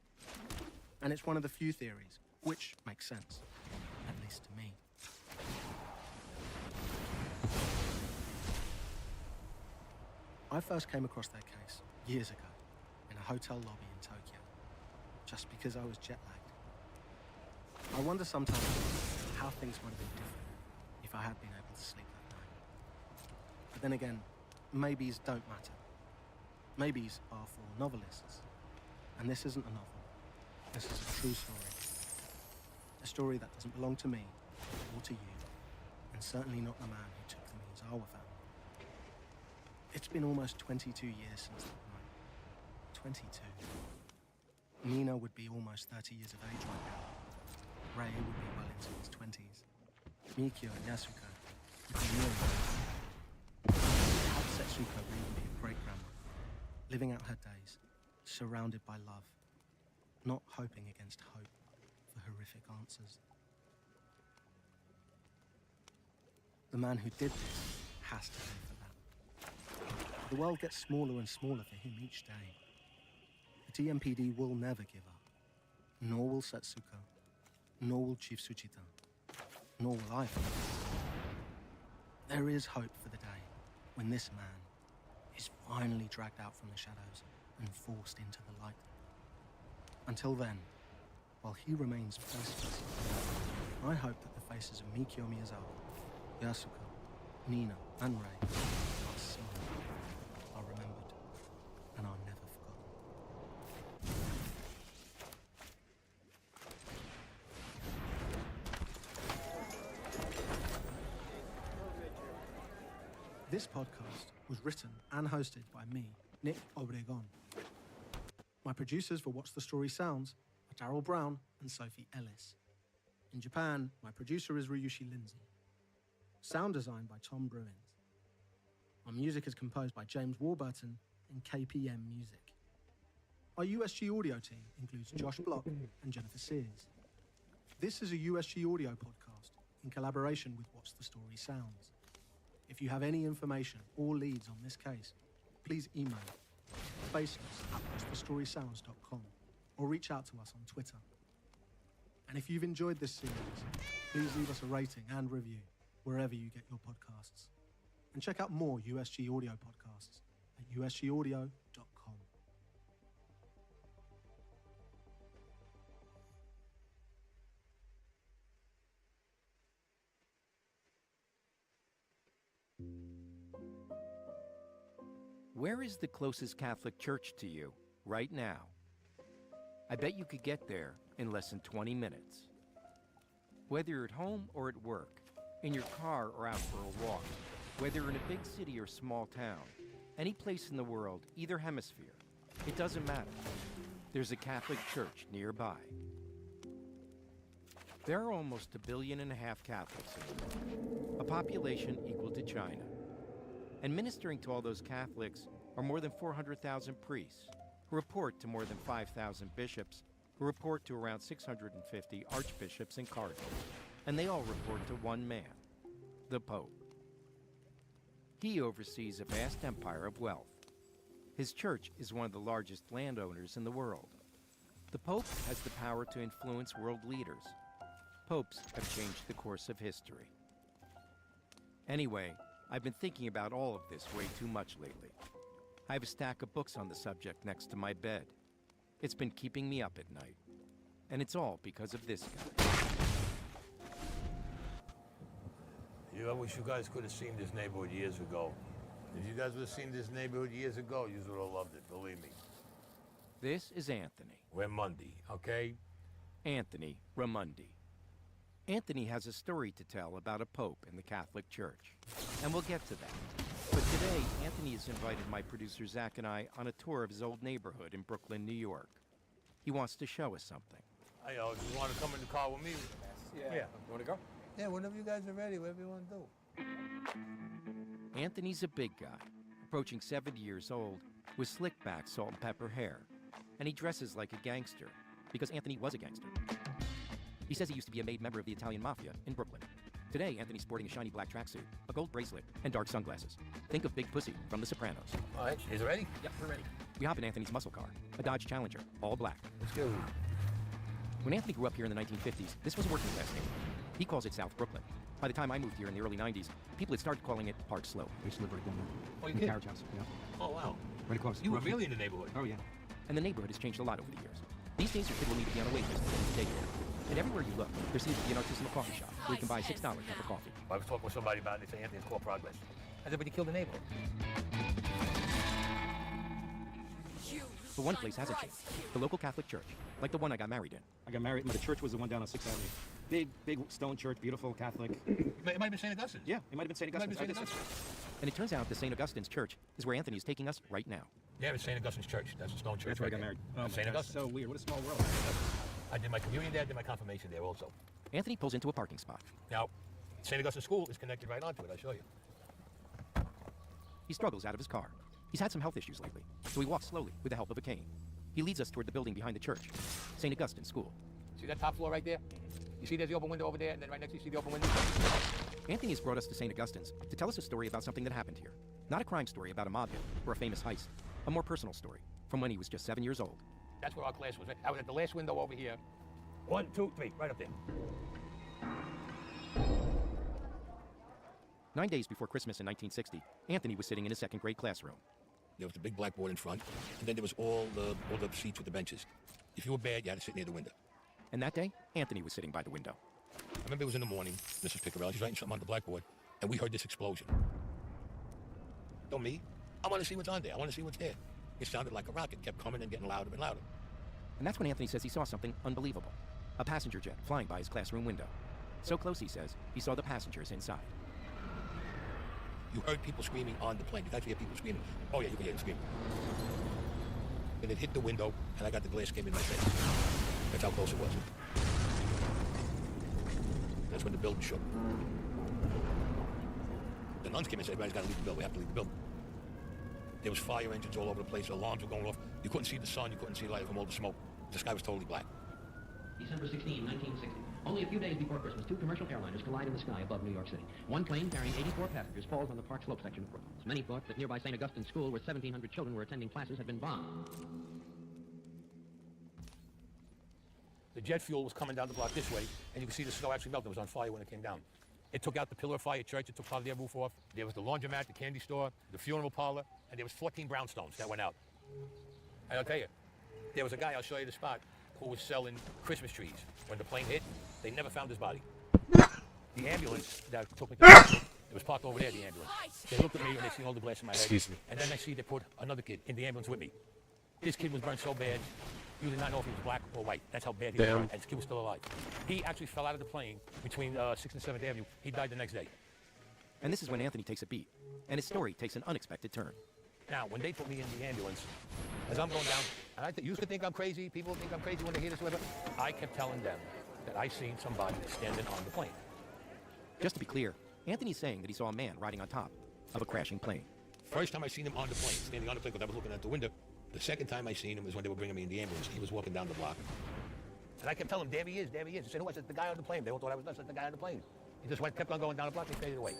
And it's one of the few theories which makes sense, at least to me. I first came across their case years ago in a hotel lobby in Tokyo, just because I was jet-lagged. I wonder sometimes how things might have been different if I had been able to sleep that night. But then again, maybes don't matter. Maybes are for novelists. And this isn't a novel. This is a true story. A story that doesn't belong to me or to you, and certainly not the man who took the Miyazawa family. It's been almost 22 years since that night. 22. Nina would be almost 30 years of age right now. Ray would be well into his 20s. Mikio and Yasuka would be nearly 30. Had Setsuko would even be a great-grandma, living out her days, surrounded by love, not hoping against hope for horrific answers. The man who did this has to pay for that. The world gets smaller and smaller for him each day. The DMPD will never give up. Nor will Setsuko. Nor will Chief Tsuchita. Nor will I. There is hope for the day when this man is finally dragged out from the shadows and forced into the light. Until then, while he remains faceless, I hope that the faces of Mikio Miyazawa, Yasuko, Nina, and Ray are seen, are remembered, and are never forgotten. This podcast was written and hosted by me, Nick Obregon. My producers for Watch the Story Sounds are Daryl Brown and Sophie Ellis. In Japan, my producer is Ryushi Lindsay. Sound design by Tom Bruins. Our music is composed by James Warburton and KPM Music. Our USG audio team includes Josh Block and Jennifer Sears. This is a USG audio podcast in collaboration with Watch the Story Sounds. If you have any information or leads on this case, please email faceless@watchthestorysounds.com or reach out to us on Twitter. And if you've enjoyed this series, please leave us a rating and review wherever you get your podcasts. And check out more USG audio podcasts at usgaudio.com. Where is the closest Catholic church to you right now? I bet you could get there in less than 20 minutes. Whether you're at home or at work, in your car or out for a walk, whether you're in a big city or small town, any place in the world, either hemisphere, it doesn't matter. There's a Catholic church nearby. There are almost 1.5 billion Catholics in the world, a population equal to China. And ministering to all those Catholics are more than 400,000 priests, who report to more than 5,000 bishops, who report to around 650 archbishops and cardinals. And they all report to one man, the Pope. He oversees a vast empire of wealth. His church is one of the largest landowners in the world. The Pope has the power to influence world leaders. Popes have changed the course of history. Anyway, I've been thinking about all of this way too much lately. I have a stack of books on the subject next to my bed. It's been keeping me up at night. And it's all because of this guy. I wish you guys could have seen this neighborhood years ago. If you guys would have seen this neighborhood years ago, you would have loved it, believe me. This is Anthony. Ramundi, okay? Anthony Ramundi. Anthony has a story to tell about a pope in the Catholic Church, and we'll get to that. But today, Anthony has invited my producer Zach and I on a tour of his old neighborhood in Brooklyn, New York. He wants to show us something. Hey, yo, you want to come in the car with me? Yeah. You want to go? Yeah, whenever you guys are ready, whatever you want to do. Anthony's a big guy, approaching 70 years old, with slick-back salt and pepper hair. And he dresses like a gangster, because Anthony was a gangster. He says he used to be a made member of the Italian Mafia in Brooklyn. Today, Anthony's sporting a shiny black tracksuit, a gold bracelet, and dark sunglasses. Think of Big Pussy from The Sopranos. All right, is it ready? Yep, we're ready. We hop in Anthony's muscle car, a Dodge Challenger, all black. Let's go. When Anthony grew up here in the 1950s, this was a working class neighborhood. He calls it South Brooklyn. By the time I moved here in the early 90s, people had started calling it Park Slope. We used to live right down there. Oh, you in did? the carriage house, yeah. Oh, wow. Right across. You were really in the neighborhood. Oh, yeah. And the neighborhood has changed a lot over the years. These days, your kid will need to be on a wait list to take care. And everywhere you look, there seems to be an artisanal coffee shop where you can buy a $6 cup of coffee. I was talking with somebody about it. They say Anthony's called Progress. Has everybody killed a neighbor? But one place hasn't changed. The local Catholic church, like the one I got married in. I got married, but the church was the one down on 6th Avenue. Big stone church, beautiful, Catholic. It might have been St. Augustine's. Yeah, it might have been St. Augustine's. And it turns out the St. Augustine's church is where Anthony is taking us right now. Yeah, it's St. Augustine's church. That's a stone church. That's where right I got there. married. Oh, St. Augustine. So weird. What a small world. I did my communion there, I did my confirmation there also. Anthony pulls into a parking spot. Now, St. Augustine School is connected right onto it, I'll show you. He struggles out of his car. He's had some health issues lately, so he walks slowly with the help of a cane. He leads us toward the building behind the church, St. Augustine School. See that top floor right there? You see there's the open window over there, and then right next to you see the open window? Anthony has brought us to St. Augustine's to tell us a story about something that happened here. Not a crime story about a mob hit or a famous heist. A more personal story from when he was just 7 years old. That's where our class was. I was at the last window over here. 1, 2, 3, right up there. 9 days before Christmas in 1960, Anthony was sitting in his second grade classroom. There was the big blackboard in front, and then there was all the seats with the benches. If you were bad, you had to sit near the window. And that day, Anthony was sitting by the window. I remember it was in the morning. Mrs. Piccarelli, she's writing something on the blackboard, and we heard this explosion. Don't me. I want to see what's on there. I want to see what's there. It sounded like a rocket. Kept coming and getting louder and louder. And that's when Anthony says he saw something unbelievable. A passenger jet flying by his classroom window. So close, he says, he saw the passengers inside. You heard people screaming on the plane. You actually hear people screaming. Oh yeah, you can hear them screaming. And it hit the window, and I got the glass came in my face. That's how close it was. That's when the building shook. The nuns came and said, everybody's got to leave the building. We have to leave the building. There was fire engines all over the place. Alarms were going off. You couldn't see the sun. You couldn't see light from all the smoke. The sky was totally black. December 16, 1960. Only a few days before Christmas, two commercial airliners collide in the sky above New York City. One plane carrying 84 passengers falls on the Park Slope section of Brooklyn. Many thought that nearby St. Augustine School, where 1,700 children were attending classes, had been bombed. The jet fuel was coming down the block this way, and you could see the snow actually melted. It was on fire when it came down. It took out the Pillar of Fire Church. It took part of their roof off. There was the laundromat, the candy store, the funeral parlor, and there was 14 brownstones that went out. And I'll tell you, there was a guy, I'll show you the spot, who was selling Christmas trees. When the plane hit, they never found his body. The ambulance that took me to the hospital, it was parked over there, the ambulance. They looked at me and they seen all the glass in my head. Excuse me. And then I see they put another kid in the ambulance with me. This kid was burned so bad, you did not know if he was black or white. That's how bad he was burned, and his kid was still alive. He actually fell out of the plane between 6th and 7th Avenue. He died the next day. And this is when Anthony takes a beat, and his story takes an unexpected turn. Now, when they put me in the ambulance, as I'm going down, and you could think I'm crazy, people think I'm crazy when they hear this, whatever, I kept telling them that I seen somebody standing on the plane. Just to be clear, Anthony's saying that he saw a man riding on top of a crashing plane. First time I seen him on the plane, standing on the plane, because I was looking out the window. The second time I seen him was when they were bringing me in the ambulance. He was walking down the block. And I kept telling him, there he is, there he is. He said, who was it? The guy on the plane. They all thought I was nuts. I said, the guy on the plane. He just kept on going down the block. He faded away.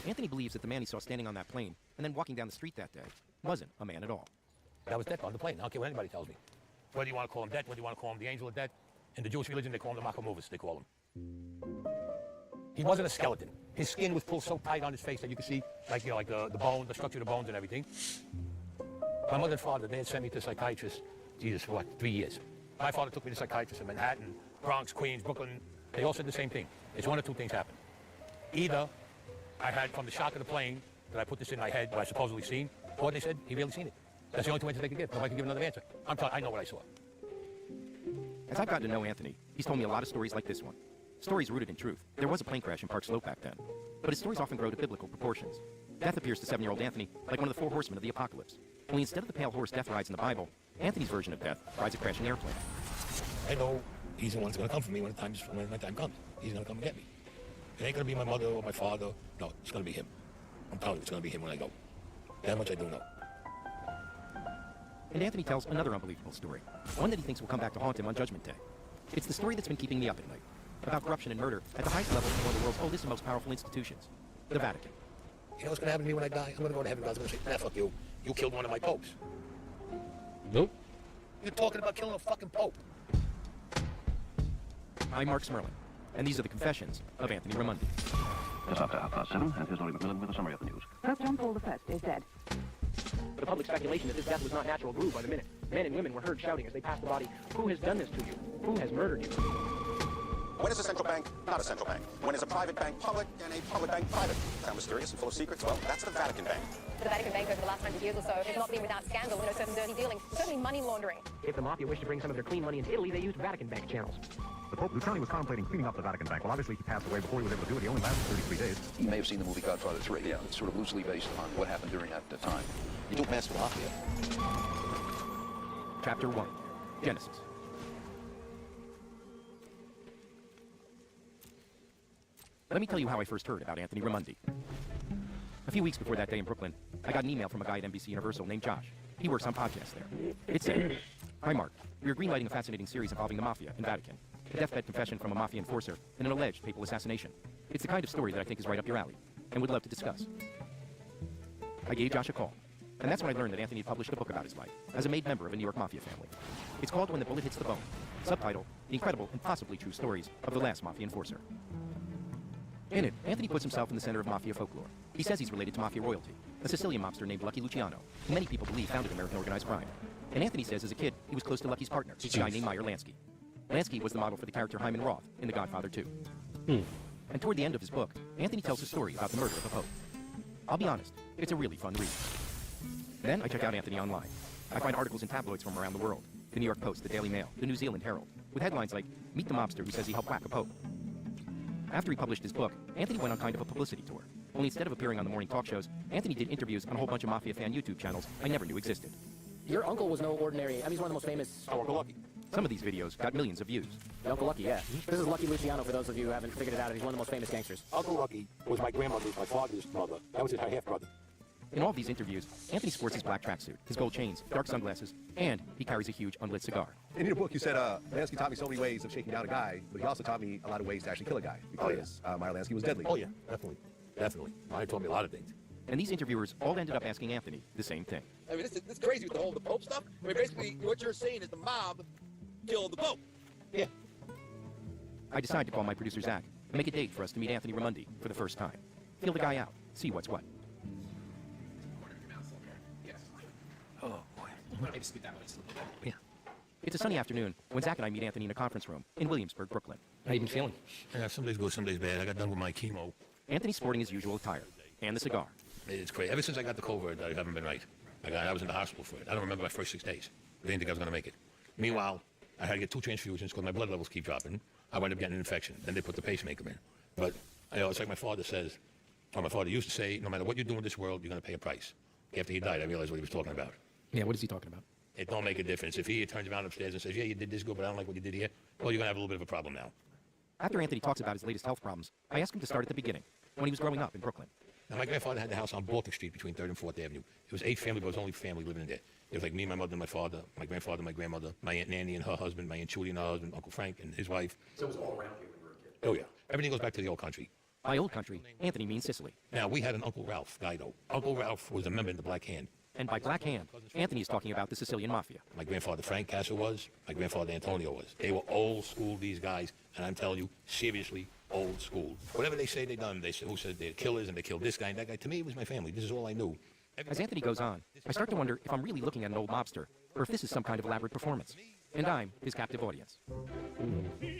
Anthony believes that the man he saw standing on that plane and then walking down the street that day wasn't a man at all. That was death on the plane. I don't care what anybody tells me. Whether you want to call him death, whether you want to call him the angel of death. In the Jewish religion, they call him the Makamovus, they call him. He wasn't a skeleton. His skin was pulled so tight on his face that you could see, like, you know, like the bone, the structure of the bones and everything. My mother and father, they had sent me to a psychiatrist, Jesus, for what, 3 years. My father took me to psychiatrists in Manhattan, Bronx, Queens, Brooklyn. They all said the same thing. It's one or two things happen. Either I had, from the shock of the plane, that I put this in my head, what I supposedly seen, or they said he really seen it. That's the only two answers they could give. Nobody could give another answer. I know what I saw. As I've gotten to know Anthony, he's told me a lot of stories like this one. Stories rooted in truth. There was a plane crash in Park Slope back then. But his stories often grow to biblical proportions. Death appears to 7-year-old Anthony like one of the 4 horsemen of the apocalypse. Only instead of the pale horse death rides in the Bible, Anthony's version of death rides a crashing airplane. I know he's the one that's going to come for me when my time comes. He's going to come and get me. It ain't going to be my mother or my father. No, it's going to be him. I'm telling you, it's going to be him when I go. That much I do know. And Anthony tells another unbelievable story, one that he thinks will come back to haunt him on Judgment Day. It's the story that's been keeping me up at night, about corruption and murder at the highest level of one of the world's oldest and most powerful institutions, the Vatican. You know what's going to happen to me when I die? I'm going to go to heaven. God's going to say, nah, fuck you. You killed one of my popes. Nope. You're talking about killing a fucking pope. I'm Mark Smerlin, and these are the confessions of Anthony Raimondi. Just after 7:30, and here's Laurie McMillan with a summary of the news. Pope John Paul I is dead. The public speculation that this death was not natural grew by the minute. Men and women were heard shouting as they passed the body, "Who has done this to you? Who has murdered you?" When is a central bank not a central bank? When is a private bank public and a public bank private? Sound mysterious and full of secrets? Well, that's the Vatican Bank. The Vatican Bank over the last 100 years or so has not been without scandal, certain dirty dealing, certainly money laundering. If the mafia wished to bring some of their clean money into Italy, they used Vatican Bank channels. The Pope Luciani was contemplating cleaning up the Vatican Bank. Well, obviously he passed away before he was able to do it. He only lasted 33 days. You may have seen the movie Godfather 3. Yeah, it's sort of loosely based on what happened during that time. You don't mess with mafia. Chapter 1. Genesis. Let me tell you how I first heard about Anthony Raimondi. A few weeks before that day in Brooklyn, I got an email from a guy at NBC Universal named Josh. He works on podcasts there. It said, "Hi Mark, we are greenlighting a fascinating series involving the Mafia and Vatican. A deathbed confession from a Mafia enforcer and an alleged papal assassination. It's the kind of story that I think is right up your alley, and would love to discuss." I gave Josh a call, and that's when I learned that Anthony had published a book about his life as a made member of a New York Mafia family. It's called When the Bullet Hits the Bone. Subtitle, The Incredible and Possibly True Stories of the Last Mafia Enforcer. In it, Anthony puts himself in the center of Mafia folklore. He says he's related to Mafia royalty, a Sicilian mobster named Lucky Luciano, who many people believe founded American organized crime. And Anthony says as a kid, he was close to Lucky's partner, a guy named Meyer Lansky. Lansky was the model for the character Hyman Roth in The Godfather 2. And toward the end of his book, Anthony tells a story about the murder of a pope. I'll be honest, it's a really fun read. Then I check out Anthony online. I find articles in tabloids from around the world, the New York Post, the Daily Mail, the New Zealand Herald, with headlines like, "Meet the mobster who says he helped whack a pope." After he published his book, Anthony went on kind of a publicity tour. Only instead of appearing on the morning talk shows, Anthony did interviews on a whole bunch of Mafia fan YouTube channels I never knew existed. Your uncle was no ordinary. I mean, he's one of the most famous. Oh, Uncle Lucky. Some of these videos got millions of views. Uncle Lucky, yeah. This is Lucky Luciano, for those of you who haven't figured it out. He's one of the most famous gangsters. Uncle Lucky was my grandmother's, my father's brother. That was her half-brother. In all of these interviews, Anthony sports his black tracksuit, his gold chains, dark sunglasses, and he carries a huge unlit cigar. In your book, you said Lansky taught me so many ways of shaking down a guy, but he also taught me a lot of ways to actually kill a guy. Because Meyer Lansky was deadly. Oh, yeah, definitely. Definitely. Meyer taught me a lot of things. And these interviewers all ended up asking Anthony the same thing. I mean, this is crazy with the Pope stuff. I mean, basically, what you're saying is the mob killed the Pope. Yeah. I decide to call my producer Zach and make a date for us to meet Anthony Raimondi for the first time. Feel the guy out, see what's what. Oh, boy. Maybe scoot that way just a little bit. Yeah. It's a sunny afternoon when Zach and I meet Anthony in a conference room in Williamsburg, Brooklyn. How you been feeling? Yeah, some days good, some days bad. I got done with my chemo. Anthony's sporting his usual attire and the cigar. It's crazy. Ever since I got the COVID, I haven't been right. I was in the hospital for it. I don't remember my first 6 days. I didn't think I was going to make it. Meanwhile, I had to get 2 transfusions because my blood levels keep dropping. I wound up getting an infection. Then they put the pacemaker in. But it's like my father says, or my father used to say, no matter what you do in this world, you're going to pay a price. After he died, I realized what he was talking about. Yeah, what is he talking about? It don't make a difference. If he turns around upstairs and says, yeah, you did this good, but I don't like what you did here, well, you're going to have a little bit of a problem now. After Anthony talks about his latest health problems, I ask him to start at the beginning, when he was growing up in Brooklyn. Now, my grandfather had the house on Baltic Street between 3rd and 4th Avenue. It was 8 family, but it was only family living in there. It was like me, my mother, my father, my grandfather, my grandmother, my Aunt Nanny and her husband, my Aunt Judy and her husband, Uncle Frank and his wife. So it was all around here when you were a kid? Oh, yeah. Everything goes back to the old country. By old country, Anthony means Sicily. Now, we had an Uncle Ralph Guido. Uncle Ralph was a member in the Black Hand. And by Black Hand, Anthony is talking about the Sicilian Mafia. My grandfather Frank Castle was, my grandfather Antonio was. They were old school, these guys, and I'm telling you, seriously, old school. Whatever they say they done, they say, who said they're killers and they killed this guy and that guy. To me, it was my family. This is all I knew. As Anthony goes on, I start to wonder if I'm really looking at an old mobster, or if this is some kind of elaborate performance. And I'm his captive audience.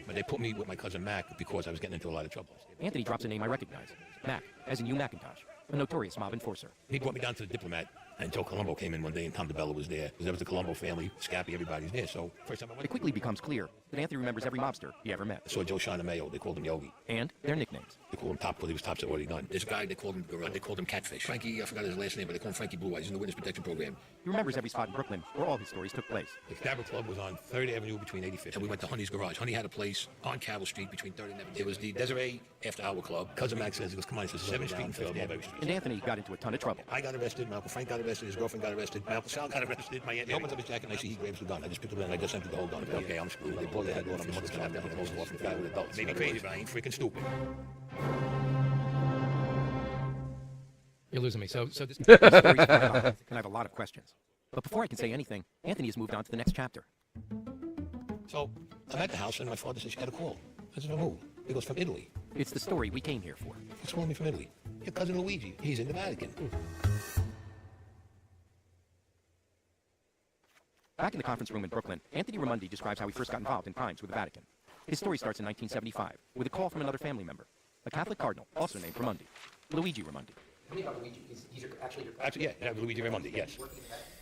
But they put me with my cousin Mac because I was getting into a lot of trouble. Anthony drops a name I recognize. Mac, as in Yoooo Macintosh, a notorious mob enforcer. He brought me down to the Diplomat, and Joe Colombo came in one day, and Tom DeBella was there. There was the Colombo family, Scappy, everybody's there. So first time I went, it quickly becomes clear that Anthony remembers every mobster he ever met. I saw Joe Mayo. They called him Yogi. And their nicknames. They called him Top because he was Top's already done. This guy, they called him Catfish. Frankie, I forgot his last name, but they called him Frankie Blue Eyes. He's in the Witness Protection Program. He remembers every spot in Brooklyn where all his stories took place. The Cadabra Club was on 3rd Avenue between 85th. And we went to Honey's Garage. Honey had a place on Cavill Street between 3rd and 7th. It was the Desiree After Hour Club. Cousin Max says, he goes, come on, he says, 7th Street and 5th Avenue. And Anthony got into a ton of trouble. I got arrested, my Uncle Frank got arrested, his girlfriend got arrested, my Uncle Sal got arrested, my Aunt opens up his jacket and I see he grabs the gun. I just picked it up and I just emptied the whole gun. Okay, I'm screwed. They pulled their head on, my mother's gonna have to have a close off and fat with adults. Maybe crazy, but I ain't freaking stupid. You're losing me. So this story's and I have a lot of questions. But before I can say anything, Anthony has moved on to the next chapter. So I'm at the house and my father says, you got a call. I said, from who? He goes, from Italy. It's the story we came here for. What's calling me from Italy? Your cousin Luigi. He's in the Vatican. Back in the conference room in Brooklyn, Anthony Raimondi describes how he first got involved in crimes with the Vatican. His story starts in 1975 with a call from another family member, a Catholic cardinal, also named Raimondi, Luigi Raimondi. Tell me about Luigi. He's actually, yeah, Luigi Raimondi, yes.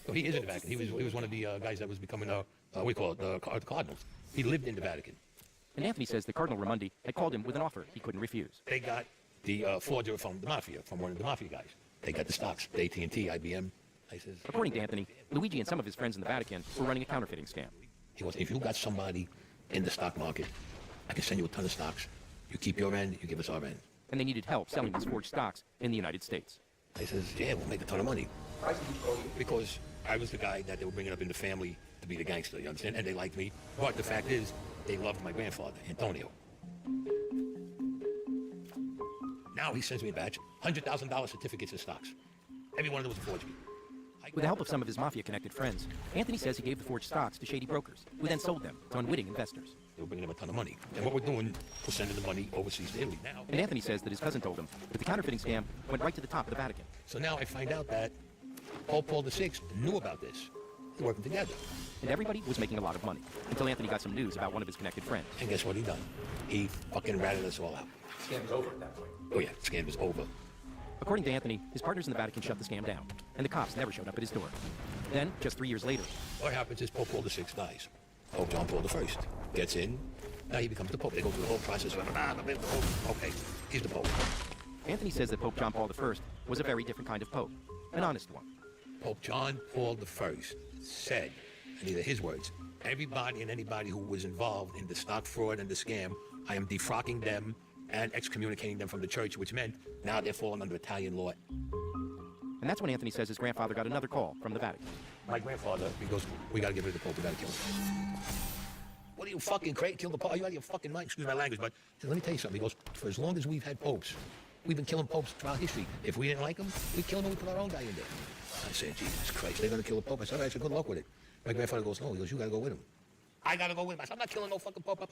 So he is in the Vatican. He was one of the guys that was becoming, we call it, the Cardinals. He lived in the Vatican. And Anthony says that Cardinal Raimondi had called him with an offer he couldn't refuse. They got the forger from the Mafia, from one of the Mafia guys. They got the stocks, the AT&T, IBM. I says, according to Anthony, Luigi and some of his friends in the Vatican were running a counterfeiting scam. He goes, if you got somebody in the stock market, I can send you a ton of stocks. You keep your end, you give us our end. And they needed help selling these forged stocks in the United States. I says, yeah, we'll make a ton of money. Because I was the guy that they were bringing up in the family to be the gangster, you understand? And they liked me. But the fact is, they loved my grandfather, Antonio. Now he sends me a batch, $100,000 certificates of stocks. Every one of them was a forgery. With the help of some of his mafia-connected friends, Anthony says he gave the forged stocks to shady brokers, who then sold them to unwitting investors. They were bringing them a ton of money. And what we're doing, we're sending the money overseas to Italy now. And Anthony says that his cousin told him that the counterfeiting scam went right to the top of the Vatican. So now I find out that Pope Paul VI knew about this. They're working together. And everybody was making a lot of money, until Anthony got some news about one of his connected friends. And guess what he done? He fucking ratted us all out. Scam was over at that point. Oh yeah, scam was over. According to Anthony, his partners in the Vatican shut the scam down, and the cops never showed up at his door. Then, just 3 years later, what happens is Pope Paul VI dies. Pope John Paul I gets in. Now he becomes the Pope. They go through the whole process of, okay, he's the Pope. Anthony says that Pope John Paul I was a very different kind of Pope, an honest one. Pope John Paul I said, and these are his words, everybody and anybody who was involved in the stock fraud and the scam, I am defrocking them and excommunicating them from the church, which meant now they're falling under Italian law. And that's when Anthony says his grandfather got another call from the Vatican. My grandfather, he goes, we gotta get rid of the Pope, we gotta kill him. What are you fucking crazy? Kill the Pope? Are you out of your fucking mind? Excuse my language, but let me tell you something. He goes, for as long as we've had popes, we've been killing popes throughout history. If we didn't like them, we'd kill them and we put our own guy in there. I said, Jesus Christ, they're gonna kill the Pope. I said, all right, so good luck with it. My grandfather goes, no, he goes, you gotta go with him. I gotta go with him. I said, I'm not killing no fucking Pope.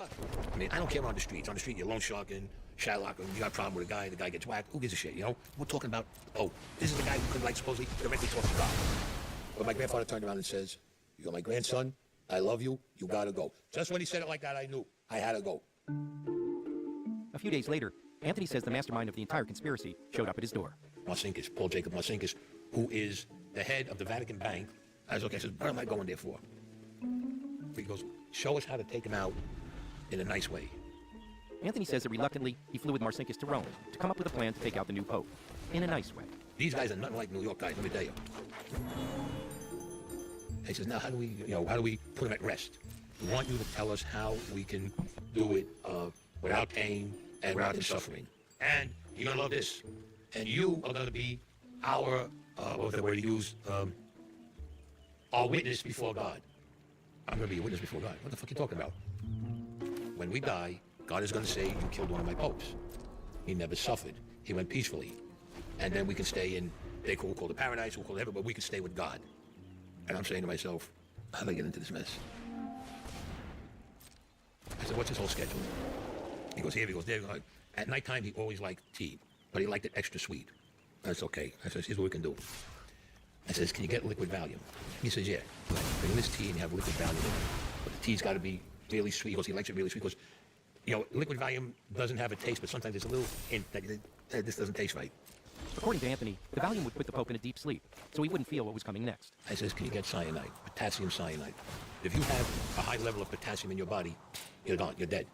I mean, I don't care on the streets. On the street, you're loan sharking, shadlocking, you got a problem with a guy, the guy gets whacked. Who gives a shit, you know? We're talking about the Pope. This is the guy who could, like, supposedly directly talk to God. But my grandfather turned around and says, you're my grandson, I love you, you gotta go. Just when he said it like that, I knew I had to go. A few days later, Anthony says the mastermind of the entire conspiracy showed up at his door. Marcinkus, Paul Jacob Marcinkus, who is the head of the Vatican Bank. I was okay, I said, what am I going there for? He goes, show us how to take him out in a nice way. Anthony says that reluctantly, he flew with Marcinkus to Rome to come up with a plan to take out the new pope, in a nice way. These guys are nothing like New York guys, let me tell you. He says, now how do we put him at rest? We want you to tell us how we can do it without pain and without him suffering. And you're gonna love this. And you are gonna be our, what was the word he used? Our witness before God. I'm going to be a witness before God. What the fuck are you talking about? When we die, God is going to say, you killed one of my popes. He never suffered. He went peacefully. And then we can stay in, they call it paradise, we'll call it heaven, but we can stay with God. And I'm saying to myself, how do I get into this mess? I said, what's his whole schedule? He goes here, he goes there. At nighttime, he always liked tea, but he liked it extra sweet. That's okay. I said, here's what we can do. I says, can you get liquid Valium? He says, yeah. Bring in this tea and you have liquid Valium in it. But the tea's got to be really sweet. He goes, he likes it really sweet. Because, liquid Valium doesn't have a taste, but sometimes there's a little hint that this doesn't taste right. According to Anthony, the Valium would put the Pope in a deep sleep, so he wouldn't feel what was coming next. I says, can you get cyanide? Potassium cyanide. If you have a high level of potassium in your body, you're gone. You're dead.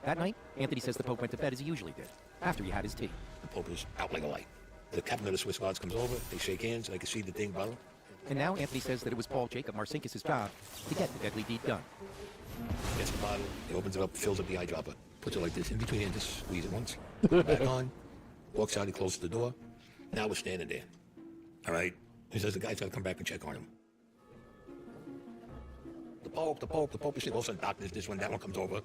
That night, Anthony says the Pope went to bed as he usually did, after he had his tea. The Pope is out like a light. The captain of the Swiss Guards comes over, they shake hands, and I can see the thing bottle. And now Anthony says that it was Paul Jacob Marcinkus' job to get the deadly deed done. Gets the bottle, he opens it up, fills up the eyedropper, puts it like this in between and just squeeze it once. Back on, walks out, he closes the door. Now we're standing there. All right? He says the guy's got to come back and check on him. The Pope is sick. All of a sudden, doctors, this one, that one comes over.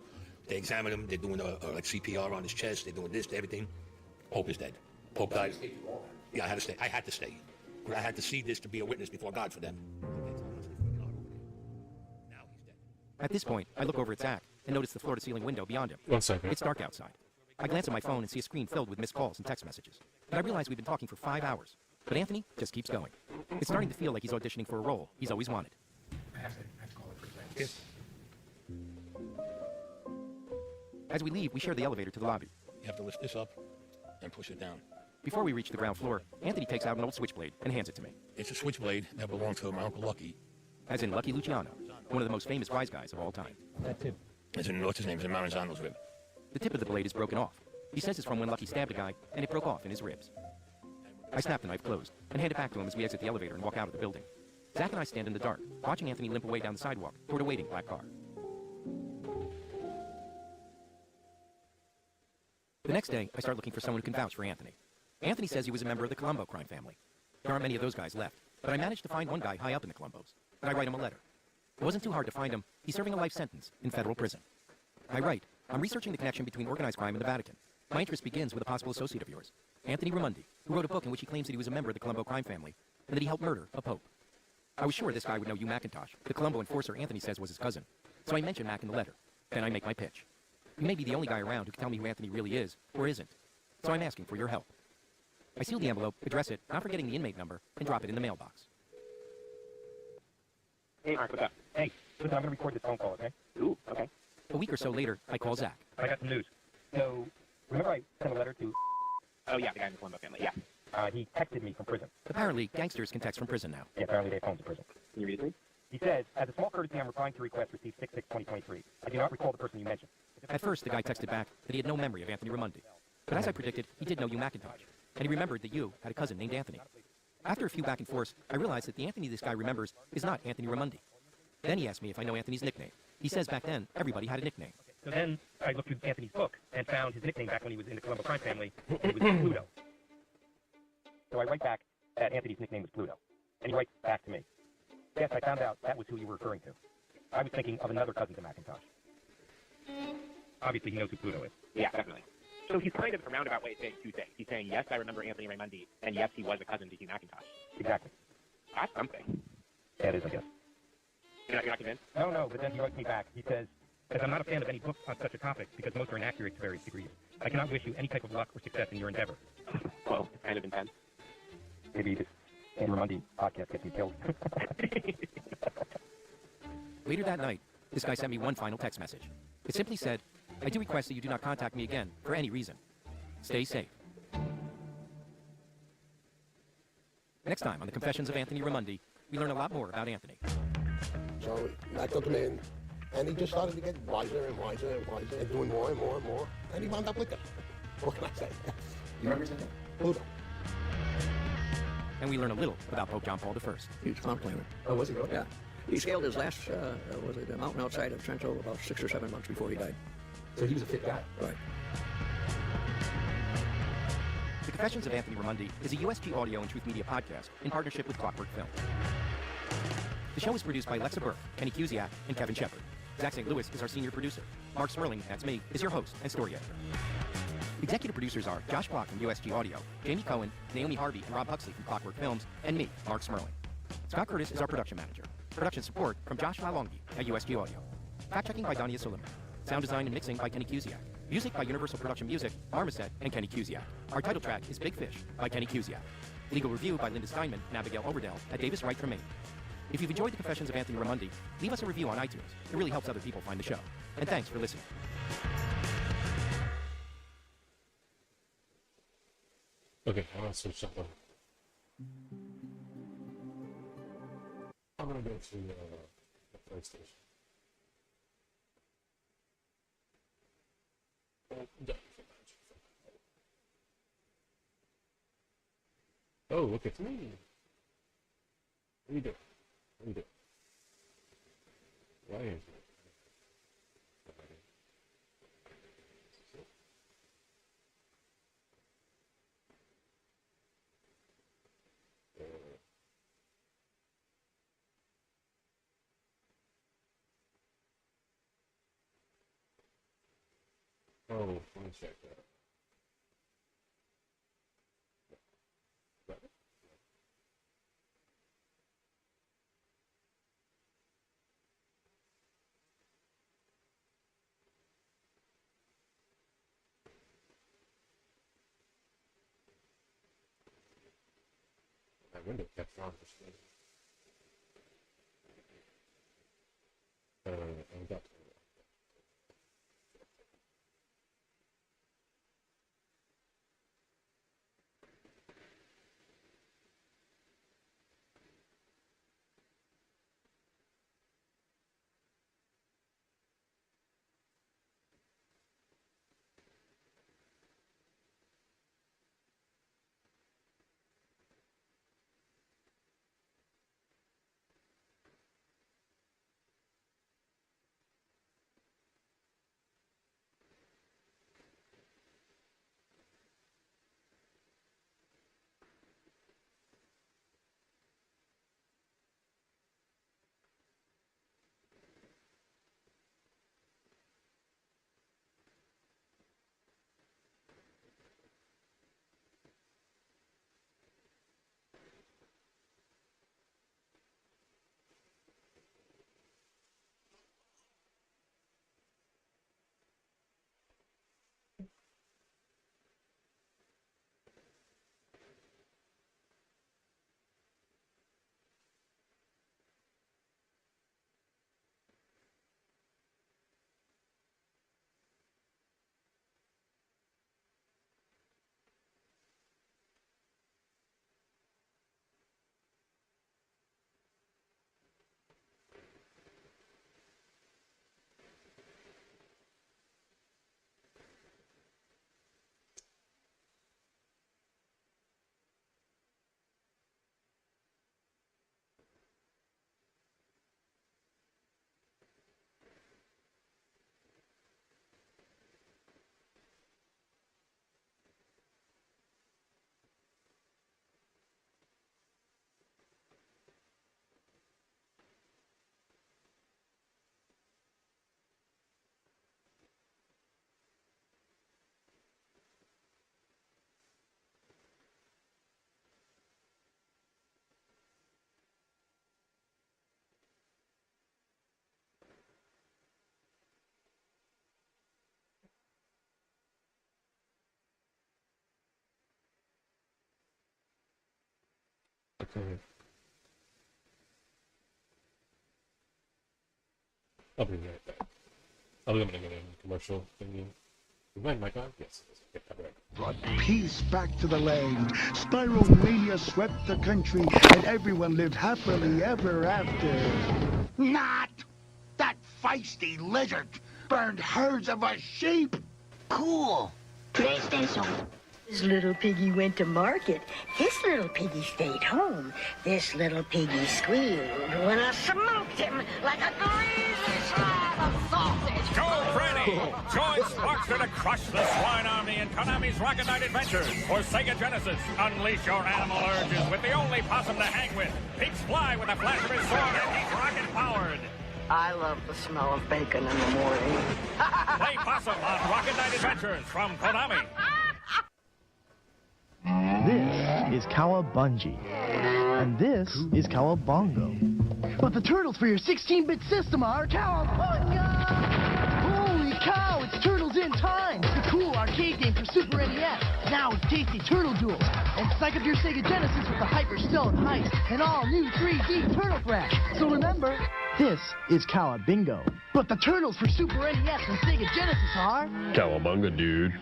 They examine him, they're doing like CPR on his chest, they're doing this, everything. Pope is dead. Pope died. Yeah, I had to stay. I had to see this to be a witness before God for them. At this point, I look over at Zach and notice the floor-to-ceiling window beyond him. 1 second. It's dark outside. I glance at my phone and see a screen filled with missed calls and text messages. And I realize we've been talking for 5 hours. But Anthony just keeps going. It's starting to feel like he's auditioning for a role he's always wanted. I have to call it for As we leave, we share the elevator to the lobby. You have to lift this up and push it down. Before we reach the ground floor, Anthony takes out an old switchblade and hands it to me. It's a switchblade that belonged to my Uncle Lucky. As in Lucky Luciano, one of the most famous wise guys of all time. That's it. As in, what's his name? It's in Maranzano's rib. The tip of the blade is broken off. He says it's from when Lucky stabbed a guy, and it broke off in his ribs. I snap the knife closed, and hand it back to him as we exit the elevator and walk out of the building. Zach and I stand in the dark, watching Anthony limp away down the sidewalk toward a waiting black car. The next day, I start looking for someone who can vouch for Anthony. Anthony says he was a member of the Colombo crime family. There aren't many of those guys left, but I managed to find one guy high up in the Colombos, and I write him a letter. It wasn't too hard to find him. He's serving a life sentence in federal prison. I write, I'm researching the connection between organized crime and the Vatican. My interest begins with a possible associate of yours, Anthony Raimondi, who wrote a book in which he claims that he was a member of the Colombo crime family, and that he helped murder a pope. I was sure this guy would know Yoooo McIntosh, the Colombo enforcer Anthony says was his cousin, so I mention Mac in the letter. Then I make my pitch. You may be the only guy around who can tell me who Anthony really is, or isn't. So I'm asking for your help. I seal the envelope, address it, not forgetting the inmate number, and drop it in the mailbox. Hey, Mark, what's up? Hey, listen, I'm going to record this phone call, okay? Ooh, okay. A week or so later, I call Zach. I got some news. So, remember I sent a letter to... Oh, yeah, the guy in the Colombo family, yeah. He texted me from prison. Apparently, gangsters can text from prison now. Yeah, apparently they have phones in prison. Can you read it, please? He says, as a small courtesy, I'm replying to request received 6/6/2023. I do not recall the person you mentioned. At first, the guy texted back that he had no memory of Anthony Raimondi. But as I predicted, he did know Yoooo McIntosh, and he remembered that Yoooo had a cousin named Anthony. After a few back and forths, I realized that the Anthony this guy remembers is not Anthony Raimondi. Then he asked me if I know Anthony's nickname. He says back then, everybody had a nickname. So then I looked through Anthony's book and found his nickname back when he was in the Colombo crime family, and it was Pluto. So I write back that Anthony's nickname was Pluto, and he writes back to me. Yes, I found out that was who you were referring to. I was thinking of another cousin to McIntosh. Obviously, he knows who Pluto is. Yeah, definitely. So he's kind of a roundabout way of saying two things. He's saying, yes, I remember Anthony Raimondi, and yes, he was a cousin to Yoooo McIntosh. Exactly. That's something. Yeah, it is, I guess. You're not convinced? No, but then he writes me back. He says, as I'm not a fan of any books on such a topic, because most are inaccurate to various degrees, I cannot wish you any type of luck or success in your endeavor. Well, it's kind of intense. Maybe this Anthony Raimondi podcast gets me killed. Later that night, this guy sent me one final text message. It simply said, I do request that you do not contact me again for any reason. Stay safe. Next time on the Confessions of Anthony Raimondi, we learn a lot more about Anthony. So I took him in, and he just started to get wiser and wiser and wiser and doing more and more and more, and he wound up with them. What can I say? You remember his name? Pluto. And we learn a little about Pope John Paul I. Huge clown climber. Oh, was he really? Yeah. He scaled his last, a mountain outside of Trento about 6 or 7 months before he died. So he was a fit guy. Right. The Confessions of Anthony Raimondi is a USG Audio and Truth Media podcast in partnership with Clockwork Film. The show is produced by Lexa Burke, Kenny Cusiak, and Kevin Shepard. Zach St. Louis is our senior producer. Mark Smerling, that's me, is your host and story editor. Executive producers are Josh Block from USG Audio, Jamie Cohen, Naomi Harvey, and Rob Huxley from Clockwork Films, and me, Mark Smerling. Scott Curtis is our production manager. Production support from Josh Malongi at USG Audio. Fact-checking by Dania Suleiman. Sound design and mixing by Kenny Cusiak. Music by Universal Production Music, Marmoset, and Kenny Cusiak. Our title track is Big Fish by Kenny Cusiak. Legal review by Linda Steinman and Abigail Overdell at Davis Wright Tremaine. If you've enjoyed the Confessions of Anthony Raimondi, leave us a review on iTunes. It really helps other people find the show. And thanks for listening. Okay, I'm gonna switch that one. I'm gonna go to the PlayStation. Oh, look at me. What are you doing? What are you doing? Why is it? Oh, let me check that. My window kept on for some reason. I got Okay. I'll be right back. I'm gonna go in commercial thingy. You mind my God? Yes. Okay, I'll be right back. Brought peace back to the land. Spiromania swept the country, and everyone lived happily ever after. Not! That feisty lizard burned herds of our sheep! Cool. PlayStation. This little piggy went to market. This little piggy stayed home. This little piggy squealed when I smoked him like a greasy slab of sausage. Go, Freddy! Join Sparkster to crush the swine army in Konami's Rocket Knight Adventures for Sega Genesis. Unleash your animal urges with the only possum to hang with. Pigs fly with a flash of his sword and he's rocket-powered. I love the smell of bacon in the morning. Play Possum on Rocket Knight Adventures from Konami. This is Cowabungie. And this is Cowabongo. But the turtles for your 16-bit system are Cowabunga! Holy cow, it's Turtles in Time! The cool arcade game for Super NES. Now with tasty turtle duels. And psych up your Sega Genesis with the Hyper Stone Heist and all new 3D Turtle Thrash. So remember, this is Cowabingo. But the turtles for Super NES and Sega Genesis are... Cowabunga, dude.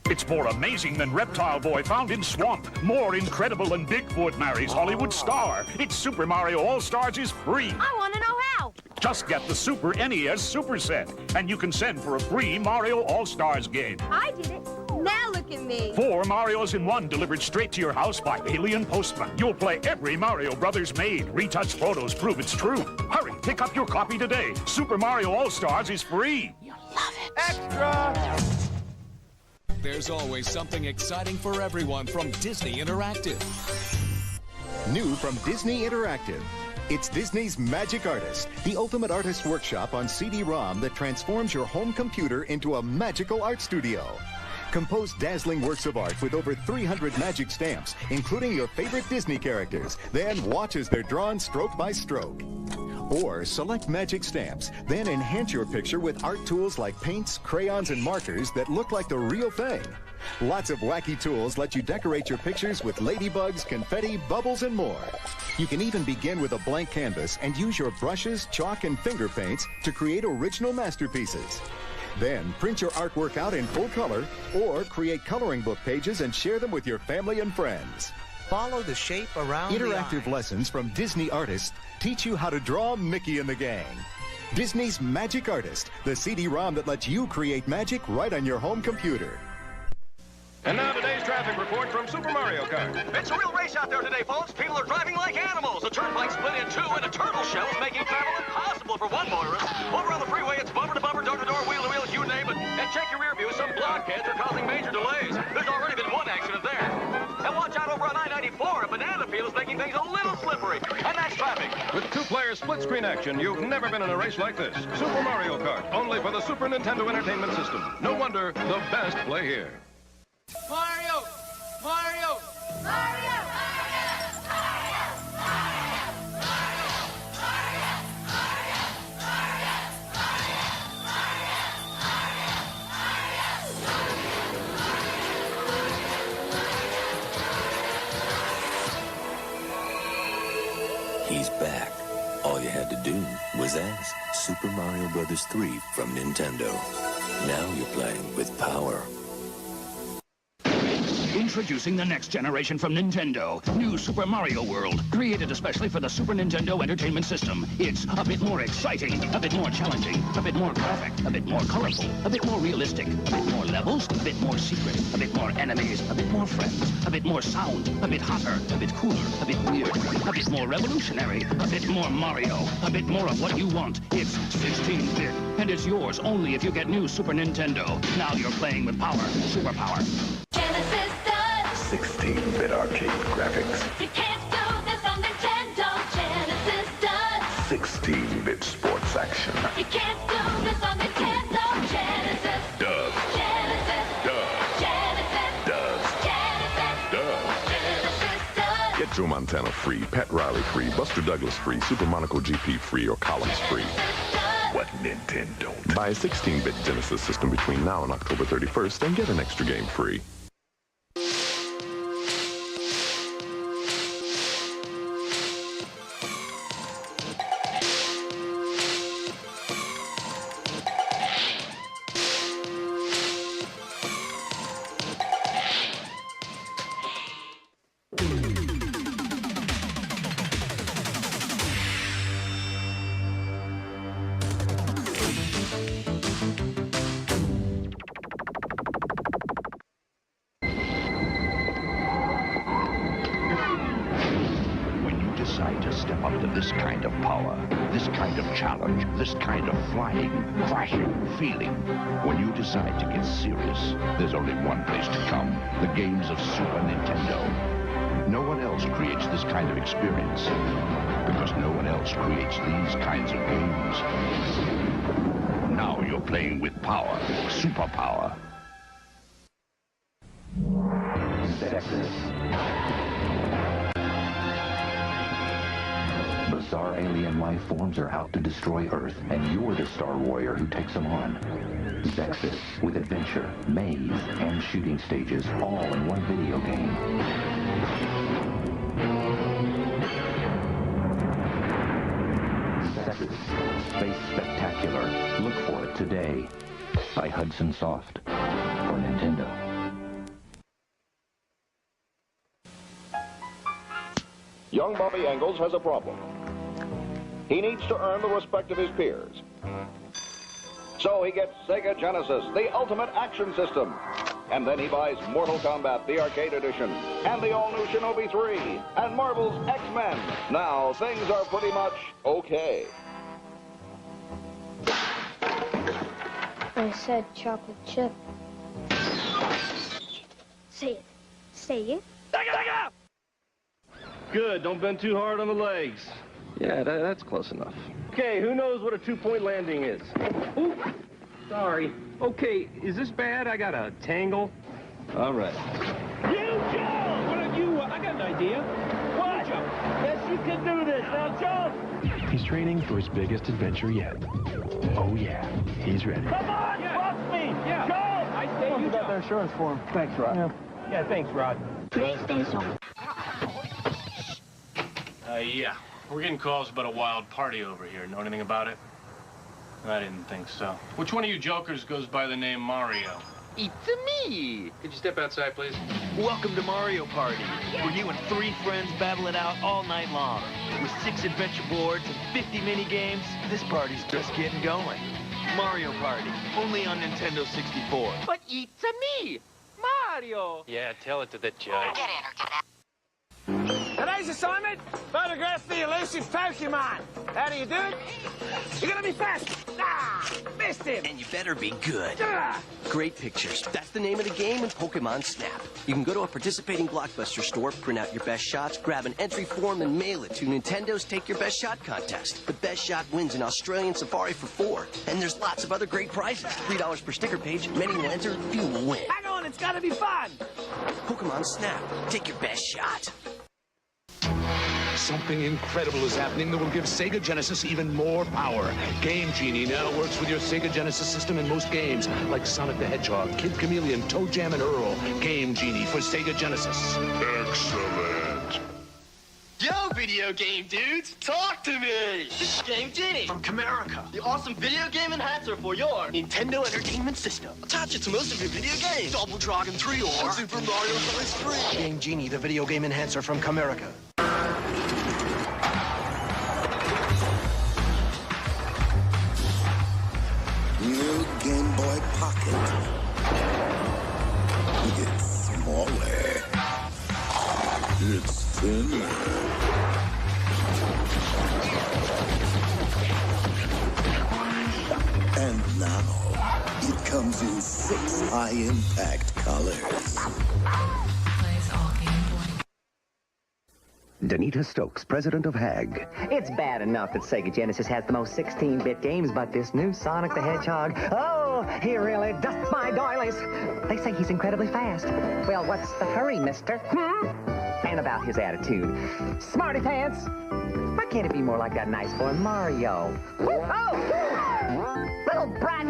It's more amazing than Reptile Boy found in swamp. More incredible than Bigfoot marries Hollywood star. It's Super Mario All-Stars is free. I want to know how. Just get the Super NES Super Set, and you can send for a free Mario All-Stars game. I did it. Now look at me. 4 Marios in 1 delivered straight to your house by Alien Postman. You'll play every Mario Brothers made. Retouched photos prove it's true. Hurry, pick up your copy today. Super Mario All-Stars is free. You'll love it. Extra! There's always something exciting for everyone from Disney Interactive. New from Disney Interactive. It's Disney's Magic Artist, the ultimate artist workshop on CD-ROM that transforms your home computer into a magical art studio. Compose dazzling works of art with over 300 magic stamps, including your favorite Disney characters. Then watch as they're drawn stroke by stroke. Or select magic stamps, then enhance your picture with art tools like paints, crayons, and markers that look like the real thing. Lots of wacky tools let you decorate your pictures with ladybugs, confetti, bubbles, and more. You can even begin with a blank canvas and use your brushes, chalk, and finger paints to create original masterpieces. Then print your artwork out in full color or create coloring book pages and share them with your family and friends. Follow the shape around Interactive the eye. lessons from Disney artists teach you how to draw Mickey and the gang. Disney's Magic Artist, the CD-ROM that lets you create magic right on your home computer. And now today's traffic report from Super Mario Kart. It's a real race out there today, folks. People are driving like animals. The turnpike split in two, and a turtle shell is making travel impossible for one motorist. Over on the freeway, it's bumper to bumper, door to door, wheel to wheel, you name it. And check your rear view. Some blockheads are causing major delays. There's already been one accident there. And watch out over on I-94. A banana peel is making things a little slippery. And that's traffic. With two-player split-screen action, you've never been in a race like this. Super Mario Kart, only for the Super Nintendo Entertainment System. No wonder the best play here. Mario! Mario! Mario! He's back. All you had to do was ask. Super Mario Bros. 3 from Nintendo. Now you're playing with power. Introducing the next generation from Nintendo. New Super Mario World. Created especially for the Super Nintendo Entertainment System. It's a bit more exciting, a bit more challenging, a bit more graphic, a bit more colorful, a bit more realistic, a bit more levels, a bit more secret, a bit more enemies, a bit more friends, a bit more sound, a bit hotter, a bit cooler, a bit weird, a bit more revolutionary, a bit more Mario, a bit more of what you want. It's 16-bit, and it's yours only if you get new Super Nintendo. Now you're playing with power, superpower. Genesis does. 16-bit arcade graphics. You can't do this on Nintendo. Genesis does. 16-bit sports action. You can't do this on Nintendo. Genesis does. Genesis does. Genesis does. Genesis does. Genesis does. Get Joe Montana free, Pat Riley free, Buster Douglas free, Super Monaco GP free, or Collins free. What Nintendo? Buy a 16-bit Genesis system between now and October 31st and get an extra game free. this kind of power, this kind of challenge, this kind of flying, crashing feeling. When you decide to get serious, there's only one place to come. The games of Super Nintendo. No one else creates this kind of experience, because no one else creates these kinds of games. Now you're playing with power, superpower. Bizarre alien life forms are out to destroy Earth, and you're the Star Warrior who takes them on. Zexus, with adventure, maze, and shooting stages, all in one video game. Zexus, Space Spectacular. Look for it today. By Hudson Soft. For Nintendo. Young Bobby Engels has a problem. He needs to earn the respect of his peers. So he gets Sega Genesis, the ultimate action system. And then he buys Mortal Kombat, the arcade edition, and the all-new Shinobi 3, and Marvel's X-Men. Now, things are pretty much okay. I said chocolate chip. Say it. Say it. Good, don't bend too hard on the legs. Yeah, that's close enough. Okay, who knows what a two-point landing is? Ooh, sorry. Okay, is this bad? I got a tangle. All right. You, Joe! What are you? I got an idea. What? Yes, you can do this. Now, Joe! He's training for his biggest adventure yet. Oh, yeah. He's ready. Come on, bust me! Yeah. Joe! I say you got the insurance for him. Thanks, Rod. Yeah, thanks, Rod. PlayStation. Yeah. We're getting calls about a wild party over here. Know anything about it? I didn't think so. Which one of you jokers goes by the name Mario? It's me! Could you step outside, please? Welcome to Mario Party, where you and 3 friends battle it out all night long. With 6 adventure boards and 50 mini-games, this party's just getting going. Mario Party, only on Nintendo 64. But it's me, Mario! Yeah, tell it to the judge. Get in or get out. Today's assignment, photograph the elusive Pokemon. How do you do it? You're gonna be fast. Ah, missed him. And you better be good. Great pictures. That's the name of the game in Pokemon Snap. You can go to a participating Blockbuster store, print out your best shots, grab an entry form, and mail it to Nintendo's Take Your Best Shot contest. The best shot wins an Australian safari for 4. And there's lots of other great prizes. $3 per sticker page. Many will enter, few will win. Hang on, it's gotta be fun. Pokemon Snap. Take your best shot. Something incredible is happening that will give Sega Genesis even more power. Game Genie now works with your Sega Genesis system in most games, like Sonic the Hedgehog, Kid Chameleon, Toe Jam, and Earl. Game Genie for Sega Genesis. Excellent. Yo, video game dudes, talk to me! This is Game Genie from Camerica, the awesome video game enhancer for your Nintendo Entertainment System. Attach it to most of your video games. Double Dragon 3 or Super Mario Bros. 3. Game Genie, the video game enhancer from Camerica. New Game Boy Pocket. It's smaller. It's thinner. And now, it comes in 6 high-impact colors. Danita Stokes, president of HAG. It's bad enough that Sega Genesis has the most 16-bit games, but this new Sonic the Hedgehog, oh, he really dusts my doilies. They say he's incredibly fast. Well, what's the hurry, mister? And about his attitude. Smarty pants! Why can't it be more like that nice boy Mario? Oh! Little brat!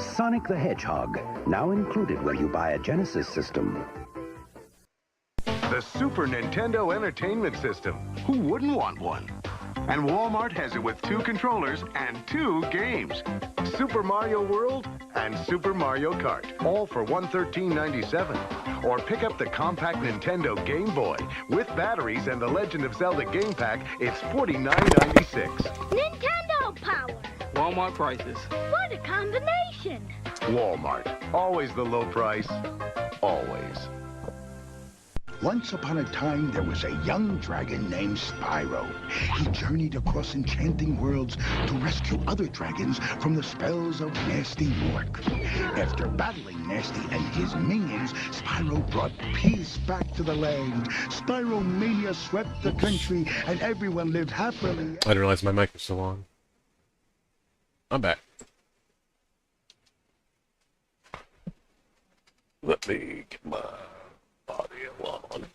Sonic the Hedgehog, now included when you buy a Genesis system. The Super Nintendo Entertainment System. Who wouldn't want one? And Walmart has it with 2 controllers and 2 games. Super Mario World and Super Mario Kart. All for $113.97. Or pick up the compact Nintendo Game Boy. With batteries and the Legend of Zelda game pack, it's $49.96. Nintendo power. Walmart prices. What a combination. Walmart. Always the low price. Always. Once upon a time, there was a young dragon named Spyro. He journeyed across enchanting worlds to rescue other dragons from the spells of Nasty Mork. After battling Nasty and his minions, Spyro brought peace back to the land. Spyro Mania swept the country, and everyone lived happily. I didn't realize my mic was still on. I'm back. Let me get my audio on.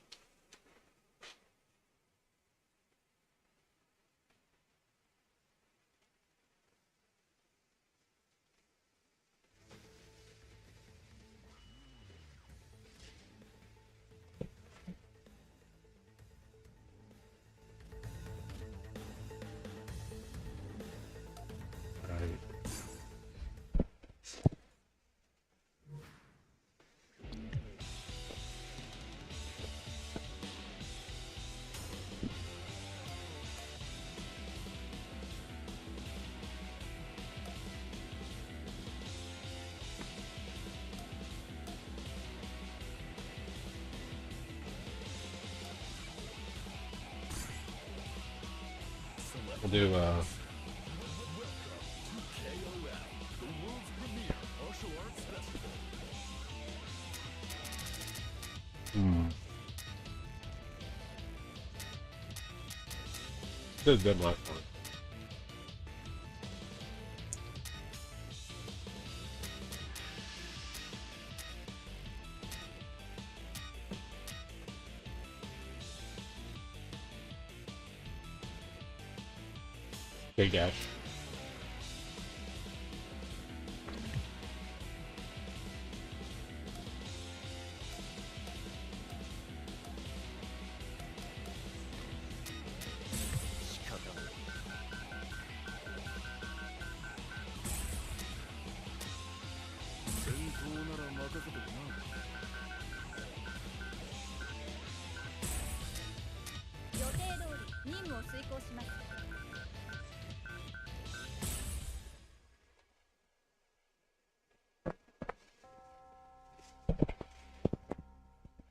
We'll do This is good last one. Big dash.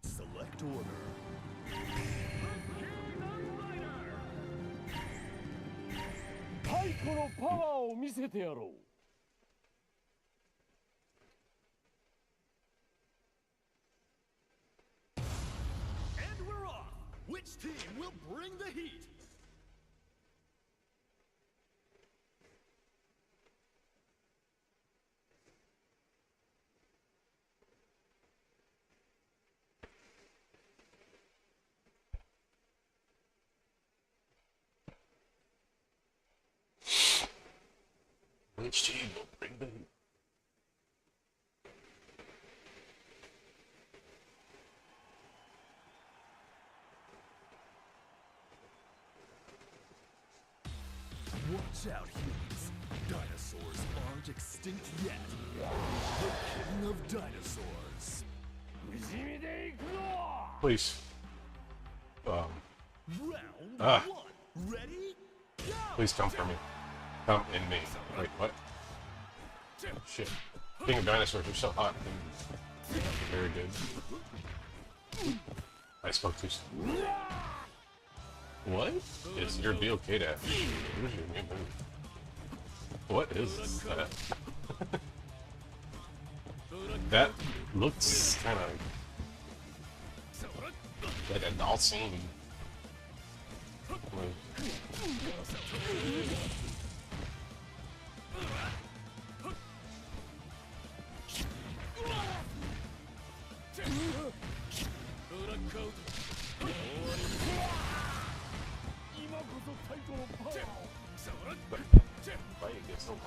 Select order. Taikoのパワーを見せてやろう。And we're off. Which team will bring the heat? Which team will bring the heat? Watch out, humans. Dinosaurs aren't extinct yet. The king of dinosaurs. Please. Round one. Ready? Go! Please come for me. Come in me. Wait, what? Oh, shit. King of dinosaurs are so hot. Very good. I spoke too soon. What is your deal, K-Dash? What is your new move? What is that? That looks kind of like a Dalsim move. Why you get so long?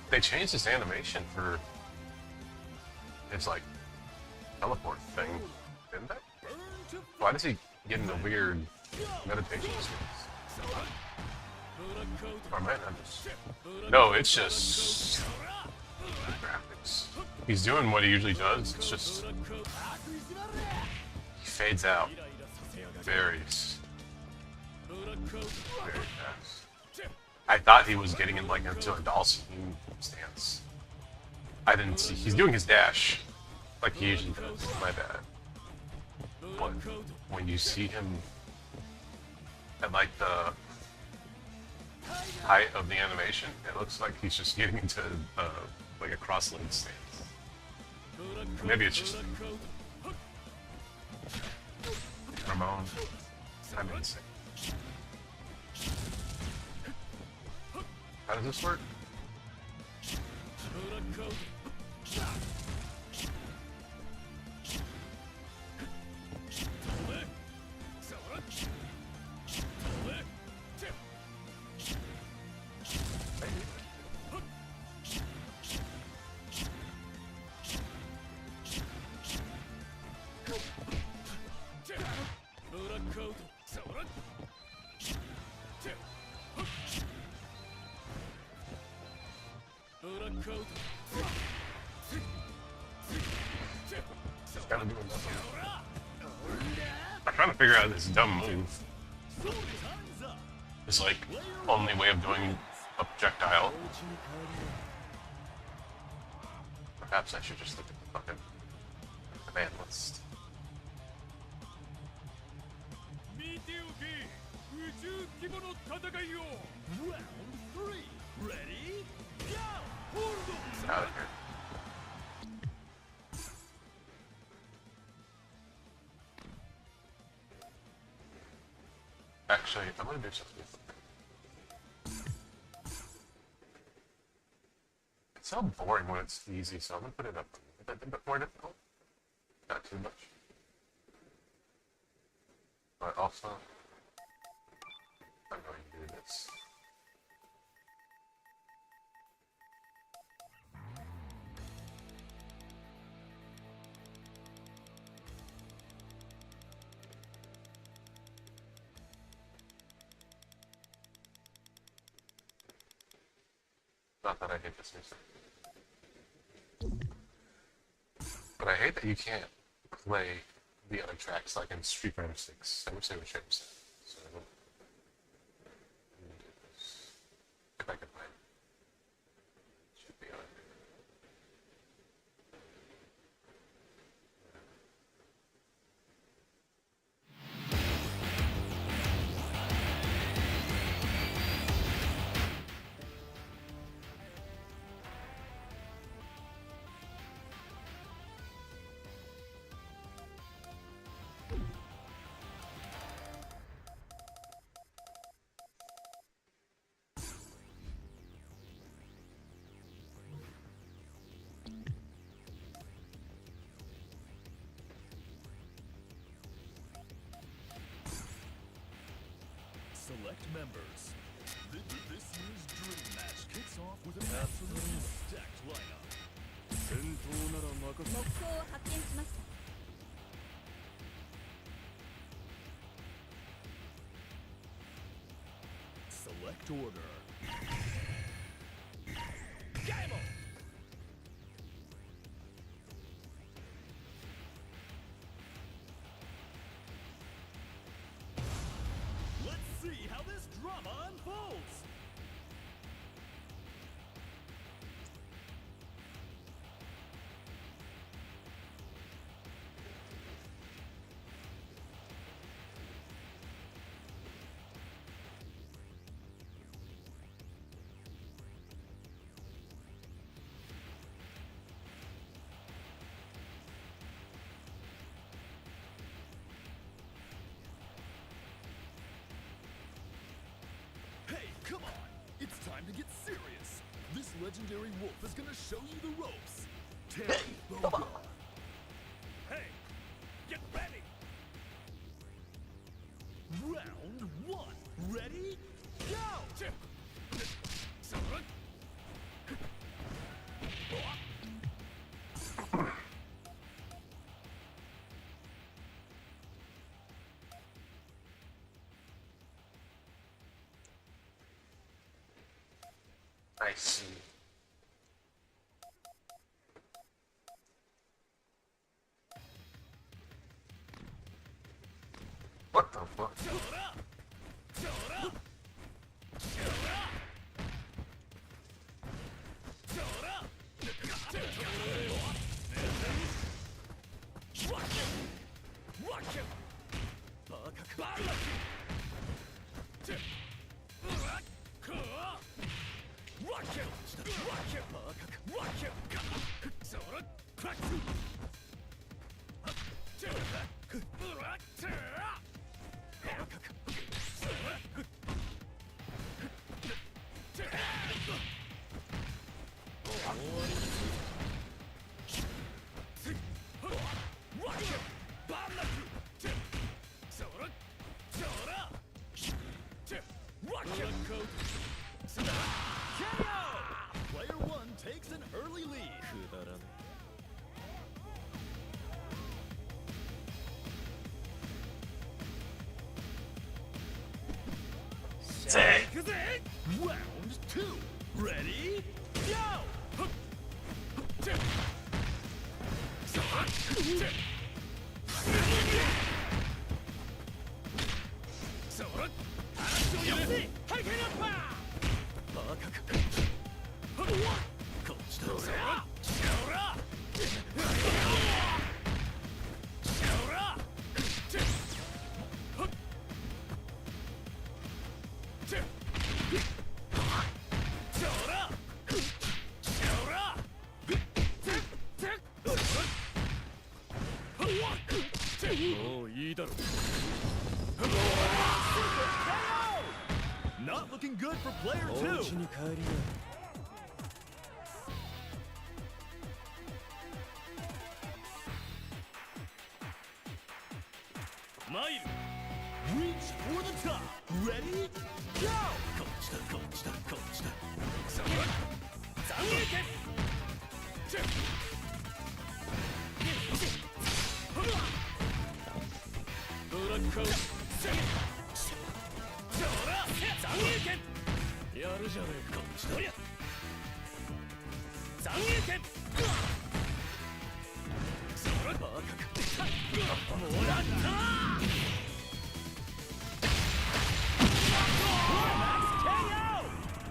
They changed his animation for his like teleport thing, didn't they? Why does he get into weird meditation states? Or man, I'm just... No, it's just the graphics. He's doing what he usually does. It's just he fades out. Varies. Very fast. I thought he was getting in like into a Dalsine stance. I didn't see. He's doing his dash like he usually does. My bad. But when you see him at like the height of the animation, it looks like he's just getting into like a cross-legged stance. Or maybe it's just Ramon. I'm insane. How does this work? Gotta do it. I'm trying to figure out this dumb move. It's like only way of doing a projectile. Perhaps I should just look at the fucking command list. Out of here. Actually, I'm gonna do something. It's so boring when it's easy, so I'm gonna put it up a bit more difficult. Not too much. But also, I'm going to do this. Not that I hate this music. But I hate that you can't play the other tracks like in Street Fighter 6. I wish they would change that. So, let me do this. If I can find it. Should be on here. Select members. This year's Dream Match kicks off with an absolutely stacked lineup. 戦闘なら任せ。目標を発見しました。Select order. Game on! See how this drama unfolds! Come on, it's time to get serious. This legendary wolf is gonna show you the ropes. Hey, come on. Hey, get ready. Round one. Ready? Go! I see. What the fuck? Player one takes an early lead. Round two. Ready? Go! Not looking good for player two. Mayu, reach for the top. Ready? Go!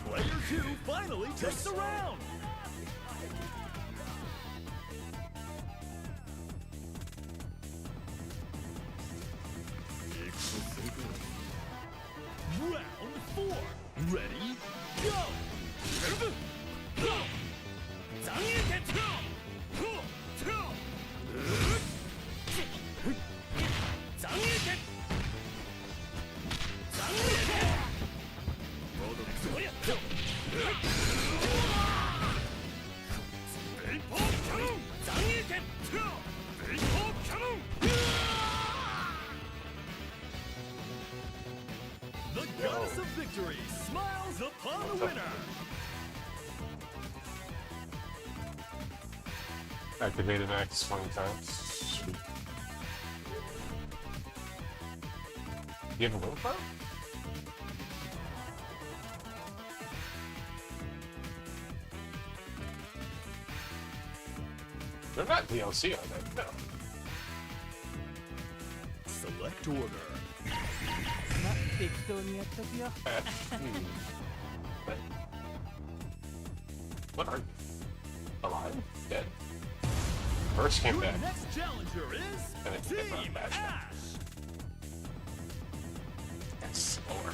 Player two finally takes the round. Round four. Ready? Go! The goddess of victory smiles upon the winner. Activated X 20 times. Sweet. You have a willpower? They're not DLC, are they? No. Select order. What are you? Alive? Dead? First came Your back. next challenger is And it's Team bad. Ash. That's slower.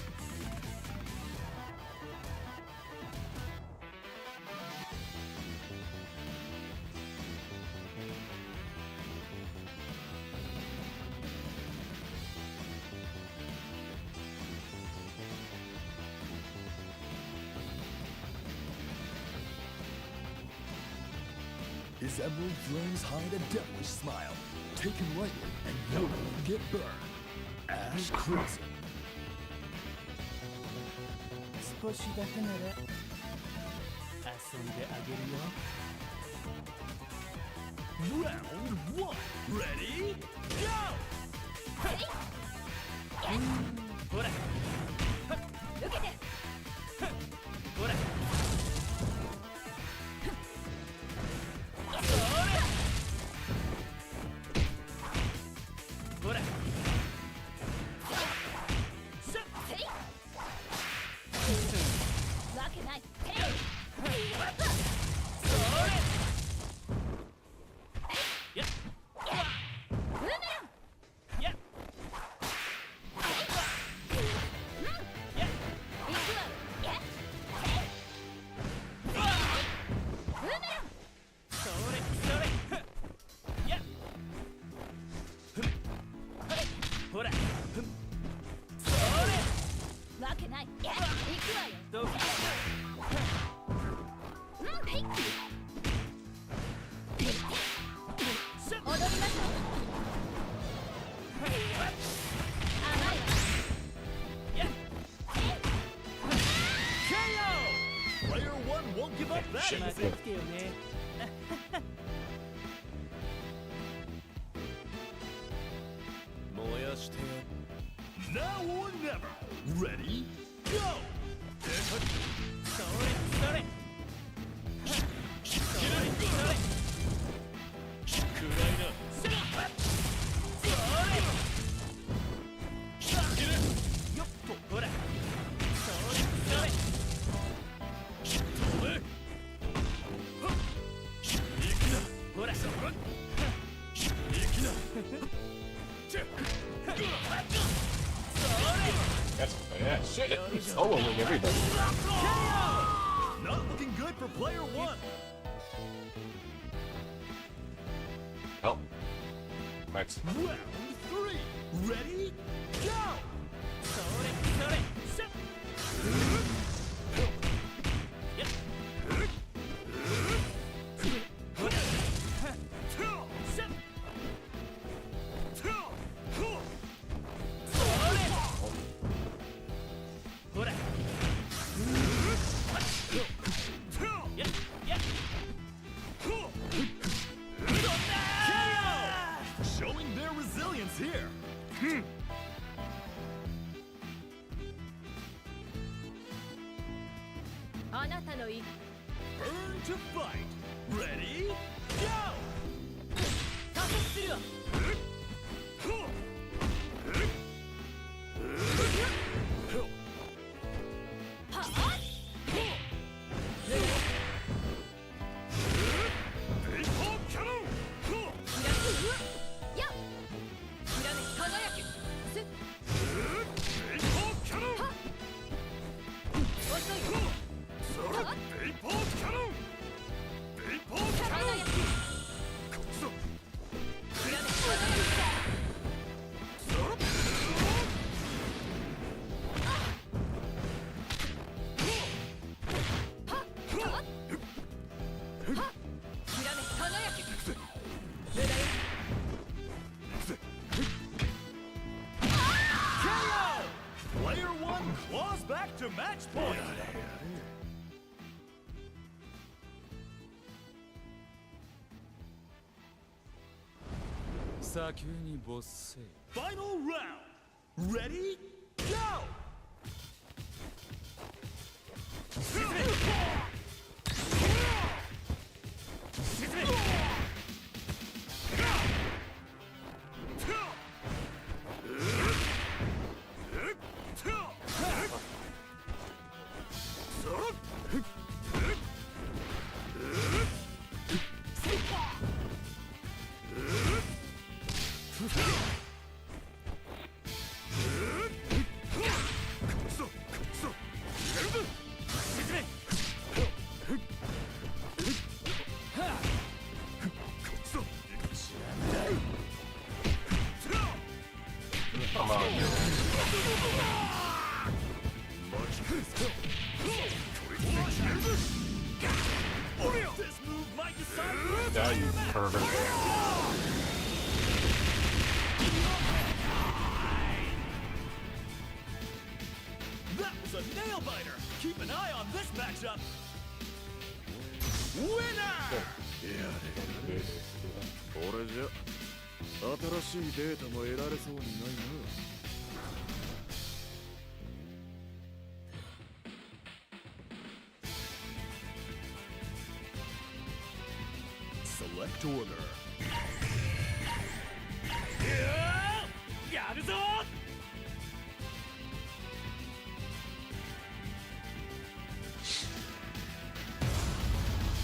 His emerald flames hide a devilish smile. Take him lightly and you will get burned. Ash Crimson. Round one. Ready? Go! KO! Player one won't give up that easy. Now or never. Ready? Go! That's bad shit. He's soloing everybody. Not looking good for player one. Help. Max. Round three. Ready? Go! Showing their resilience here. Burn to fight. Ready? Go! Baseball cannon! Baseball cannon! Baseball cannon! Baseball cannon! KO! Player one claws back to match point. Final round. Ready? Go! Come on. This move might decide Yeah, you pervert. That was a nail biter. Keep an eye on this matchup. Winner! これじゃ新しいデータも得られそうにないな。Select order. やるぞ!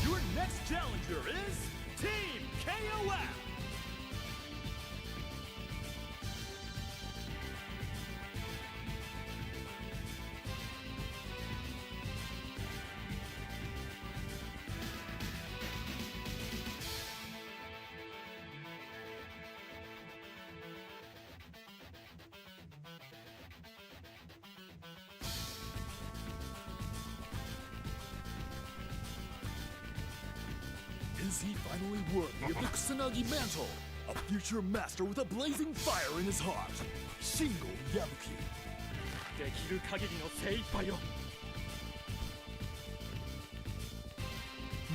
Your next challenger is Team KOF. Is he finally worthy of the Kusanagi mantle? A future master with a blazing fire in his heart. Shingo Yabuki. できる限りの精一杯よ。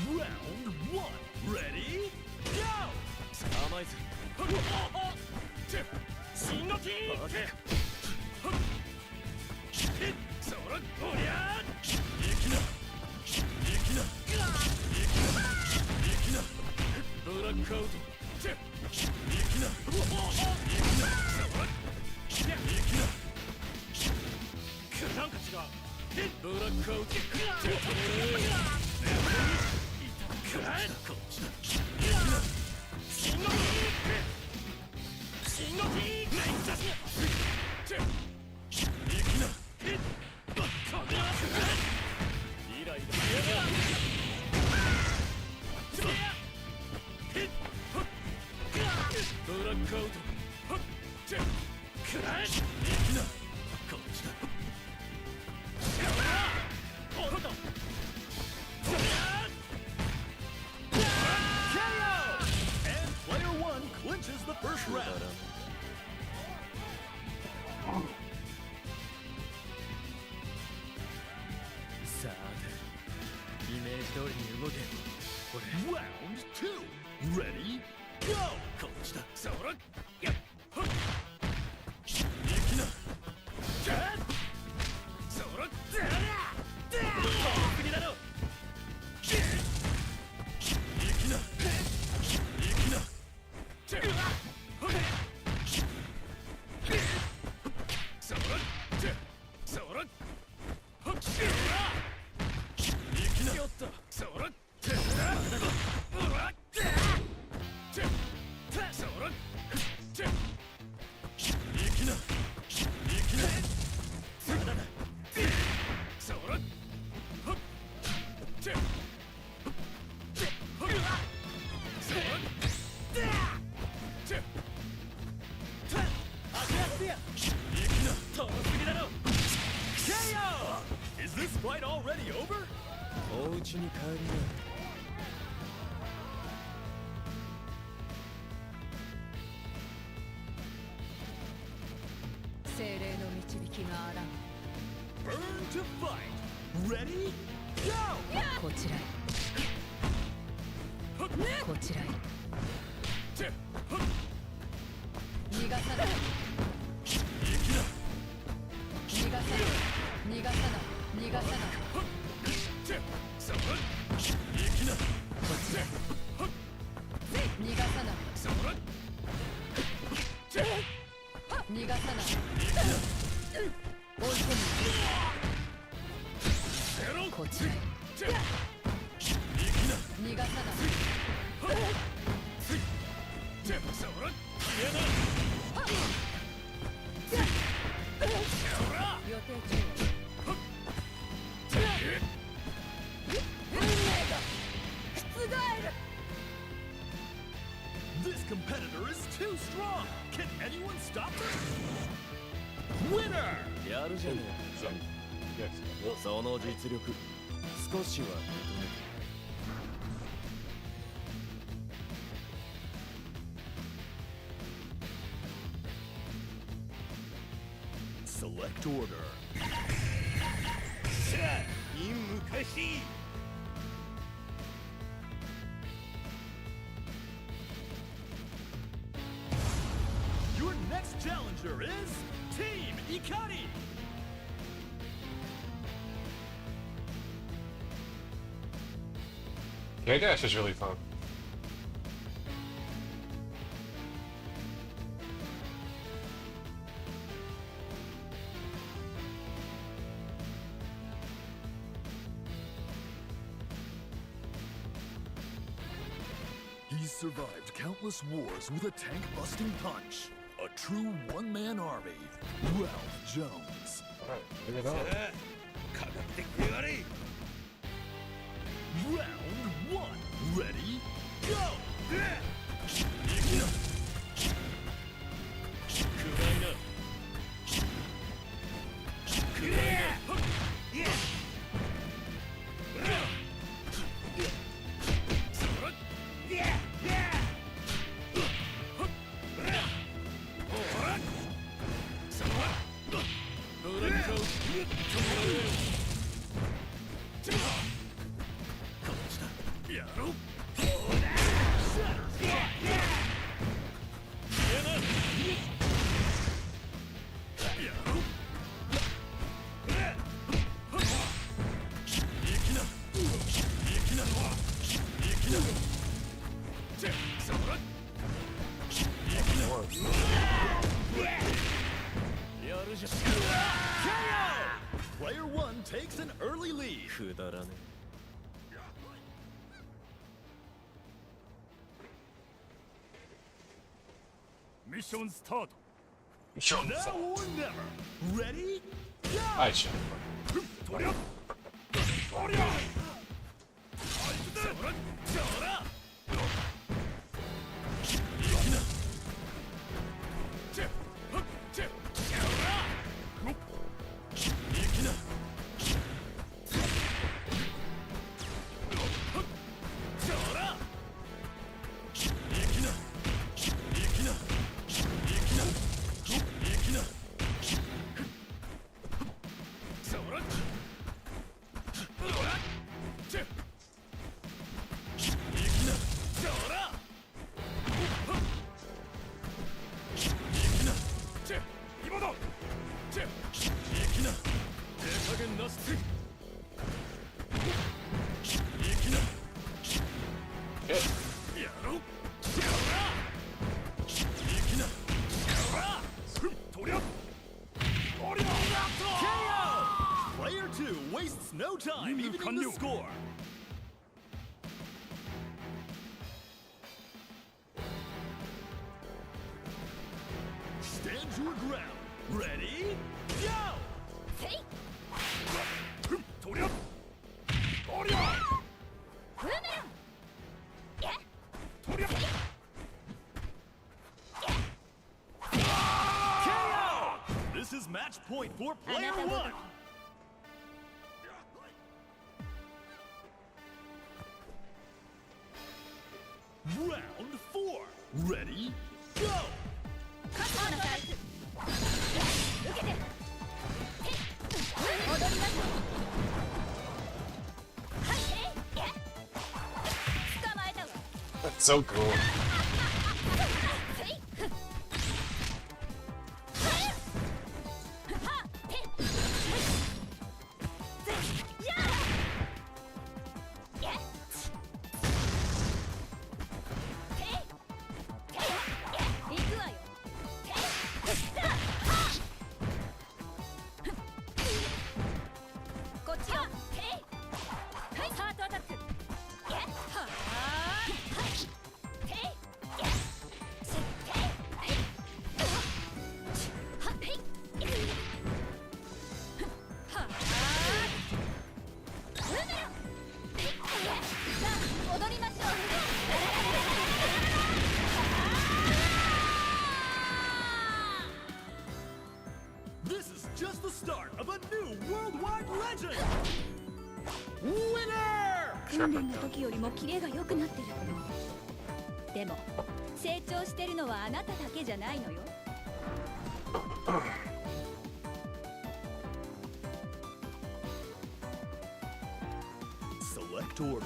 Round 1. Ready? Go! 甘いぜ。シンゴキーク。そらおりゃー。行きな。行きな。行きな。ブラックアウト。行きな。行きな。そら。行きな。なんか違う。ブラックアウト。こっちだ。シンゴキーク。シンゴキーク。行きな。イライラ。ブラックアウト。くらえ。行きな。こっちだ。おっと。KO! And player one clinches the first round. さて、イメージ通りに動け。これ。Round 2. Ready? Go! こっちだ。そら。行きな。そら。国だろ。行きな。行きな。そら。そら。行きな。そら。Is this fight already over? お家に帰りな。精霊の導きがあらん。 Burn to fight. Ready? Go! こちらへ。こちらへ。逃がさない。逃がさない。逃がさない。逃がさない。行きな。こちらへ。逃がさない。逃がさない。追い込む。こちらへ。逃がさない。予定中。運命が覆る。 This competitor is too strong. Can anyone stop her? Winner! やるじゃねえ。その実力、少しは認めて。Select order. さあ、任務開始。Your next challenger is Team Ikari. K-Dash is really fun. He's survived countless wars with a tank-busting punch. A true one-man army. Ralph Jones. Alright, bring it on. Round 1. Ready? Go! Player 1 takes an early lead. Mission start. Mission Now or never. Ready? Go! Aisha. Player 2 wastes no time evening the score. Stand your ground. Ready? Go! KO! This is match point for player 1. Round 4. Ready? Go! That's so cool. This is just the start of a new worldwide legend! Winner! 訓練の時よりもキレが良くなってる。でも成長してるのはあなただけじゃないのよ。Select order.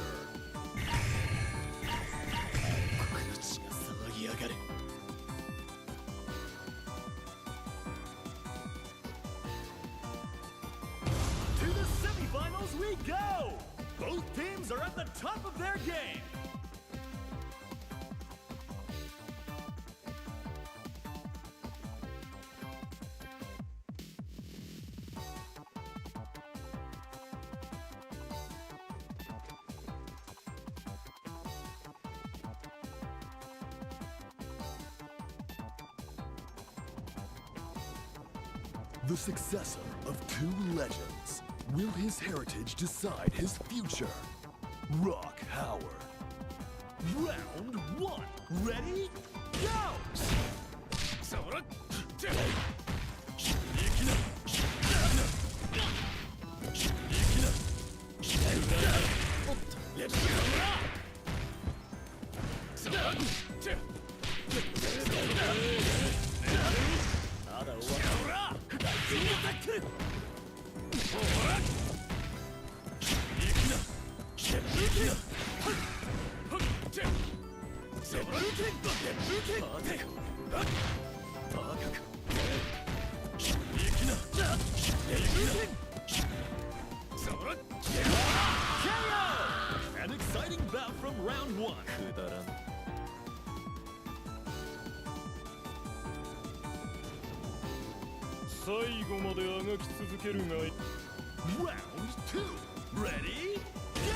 国の血が騒ぎ上がる。To the semifinals we go! Both teams are at the top of their game. The successor of two legends. Will his heritage decide his future? Rock Howard. Round 1. Ready? Go! An exciting bout from round 1. 最後まであがき続けるがいい。Round 2 Ready Go!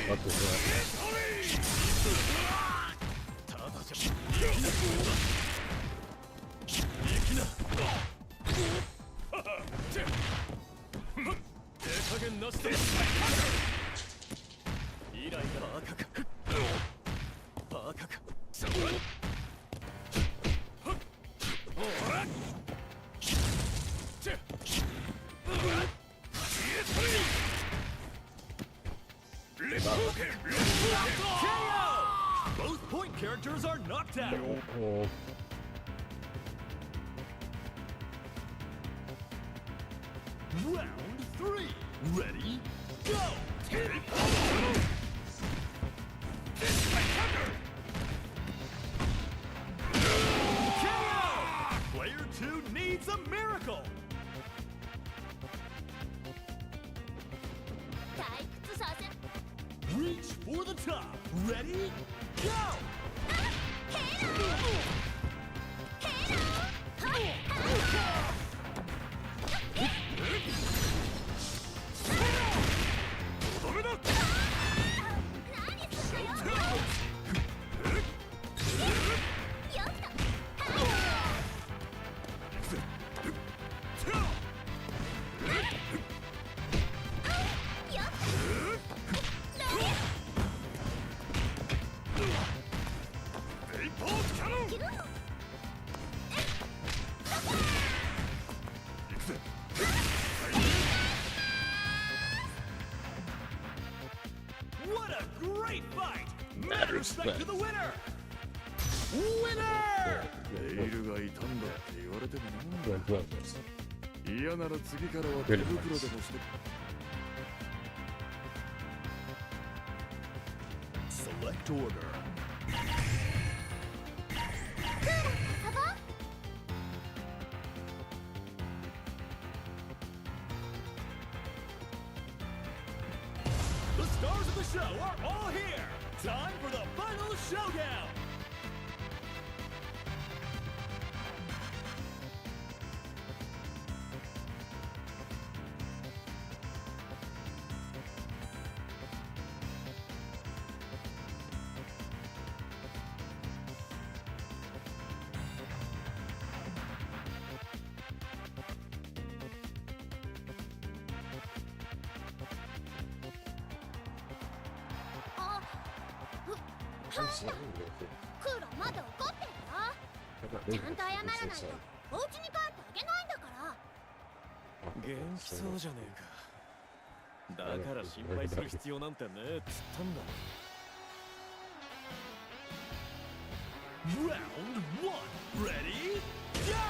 What was that? Both point characters are knocked out. Round 3. Ready? Go! KO! Player 2 needs a miracle. Reach for the top. Ready? Go! What a great fight! Mad respect to the winner! Winner! ネイルが傷んだって言われてもな。嫌なら次からは手袋でもして。Select order. The stars of the show are all here! Time for the final showdown! Round 1, ready, go!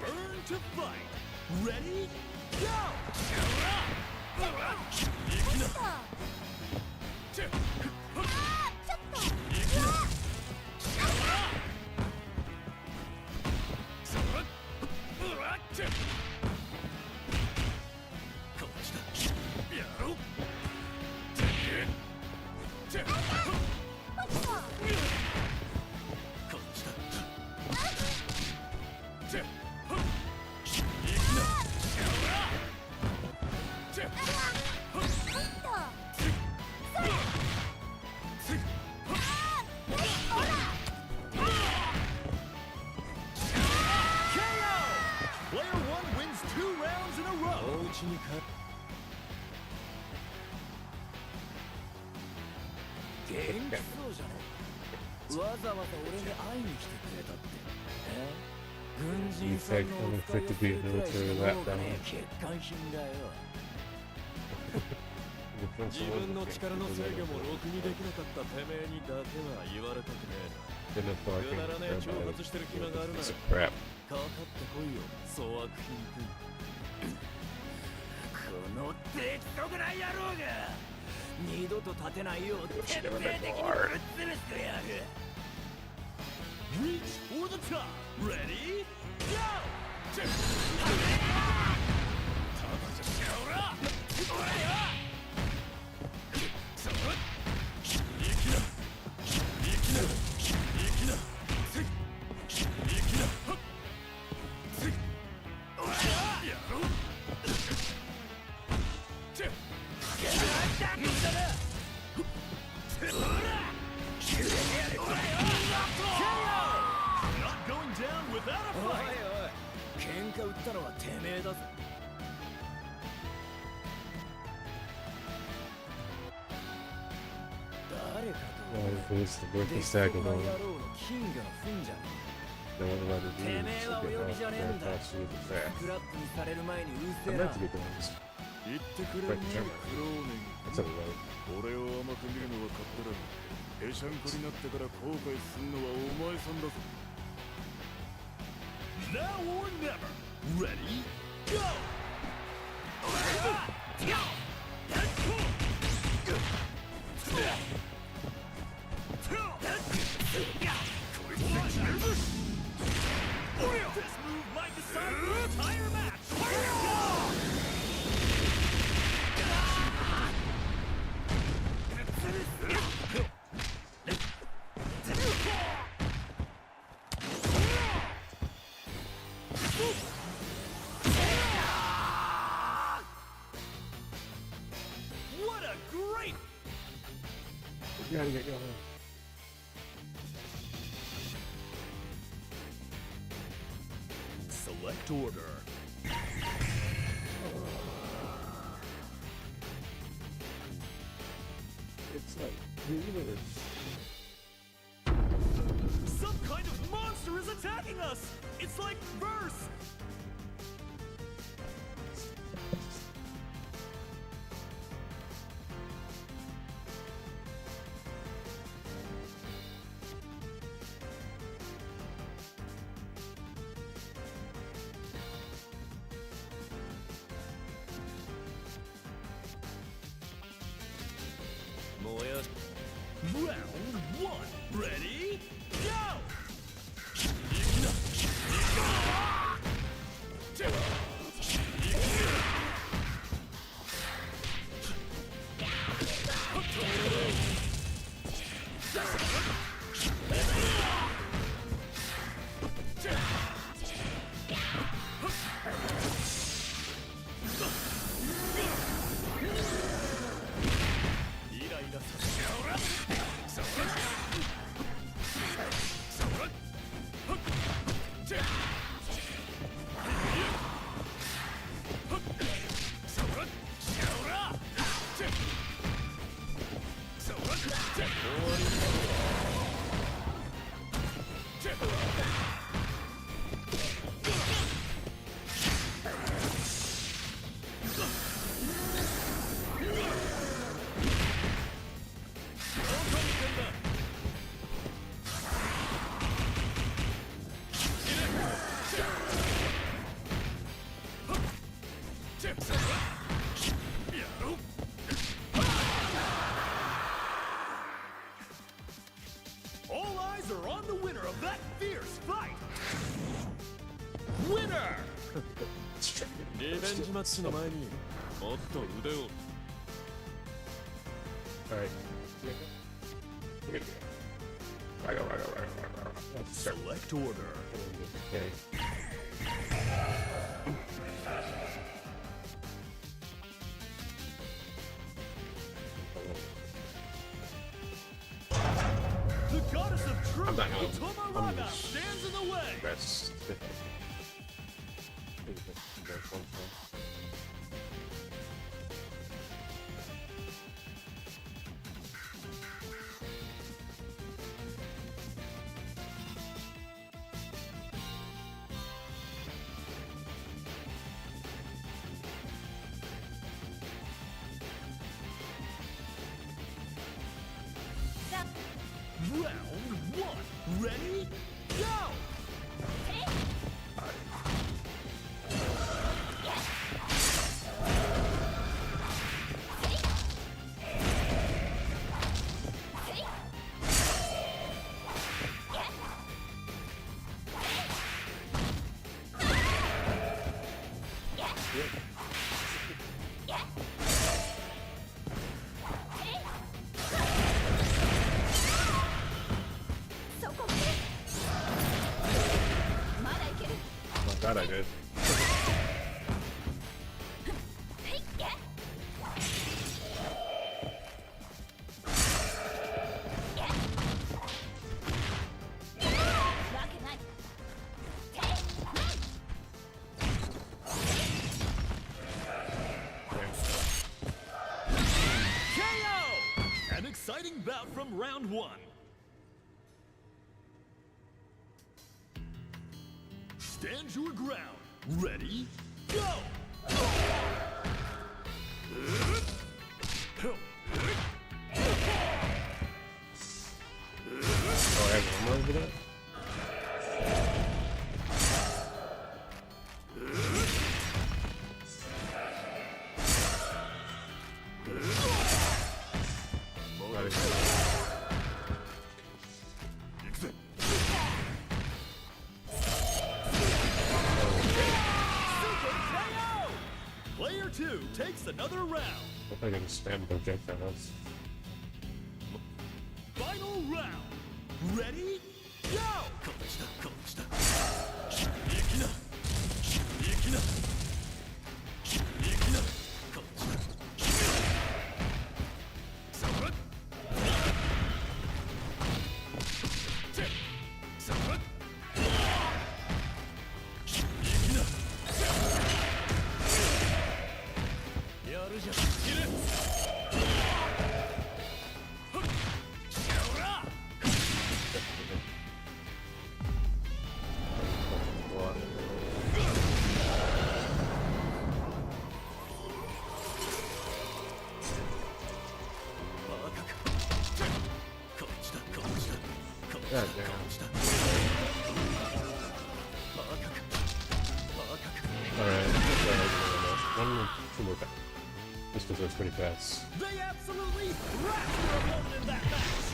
Burn to fight. Ready? Go! ちにか元気そうじゃねわざわざ俺に会いに来てくれたって軍人さんのお使いをするくらいしか能がねえ欠陥品だよ自分の力の制御もろくにできなかったてめえにだけは言われたくねえなくだらねえ挑発してる暇があるならかかってこいよ粗悪品くんこの適当な野郎が二度と立てないよう徹底的にぶっ潰してやる Reach for the top! Ready? Go! ただじゃほらほらよそら行きな行きな行きなつい行きなはっついおらやろうてやったくったなほらほらよおいおい喧嘩売ったのはてめえだぞ誰かとでっかな野郎の金が踏んじゃねえてめえはお呼びじゃねえんだスクラップにされる前にうせえな言ってくれるねクローネン俺を甘く見るのは勝手だがぺしゃんこになってから後悔すんのはお前さんだぞNow or never. Ready? Go! This move might decide the entire match. What a great! You gotta get going. Select order. It's like weird. Some kind of monster is attacking us! It's like verse! Round one, ready, go! All eyes are on the winner of that fierce fight! Winner! リベンジマッチの前にもっと腕を Alright. Select order. Okay. The goddess of truth, I'm not gonna- Tomoraga, stands in the way. That's Oh, God, I did. An exciting bout from round one. Stand your ground. Ready? Go! Oh, I have one more over that? Player 2 takes another round. I think I can spam projectiles. Final round. Ready? Go! God damn. Alright, one, two more back. Just because that's pretty fast. They absolutely wrecked their opponent in that match.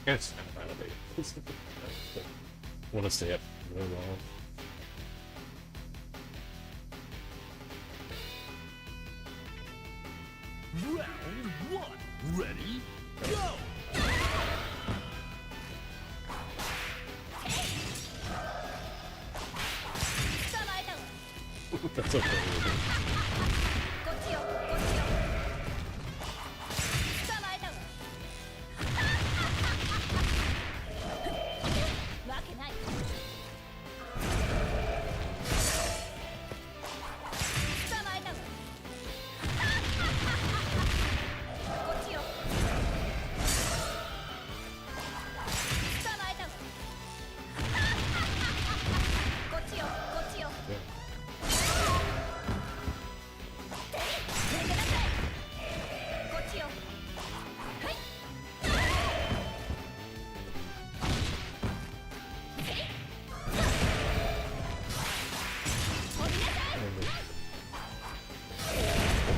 It's kind of violated. I want to stay up really long. Round one. Ready? Go! That's okay.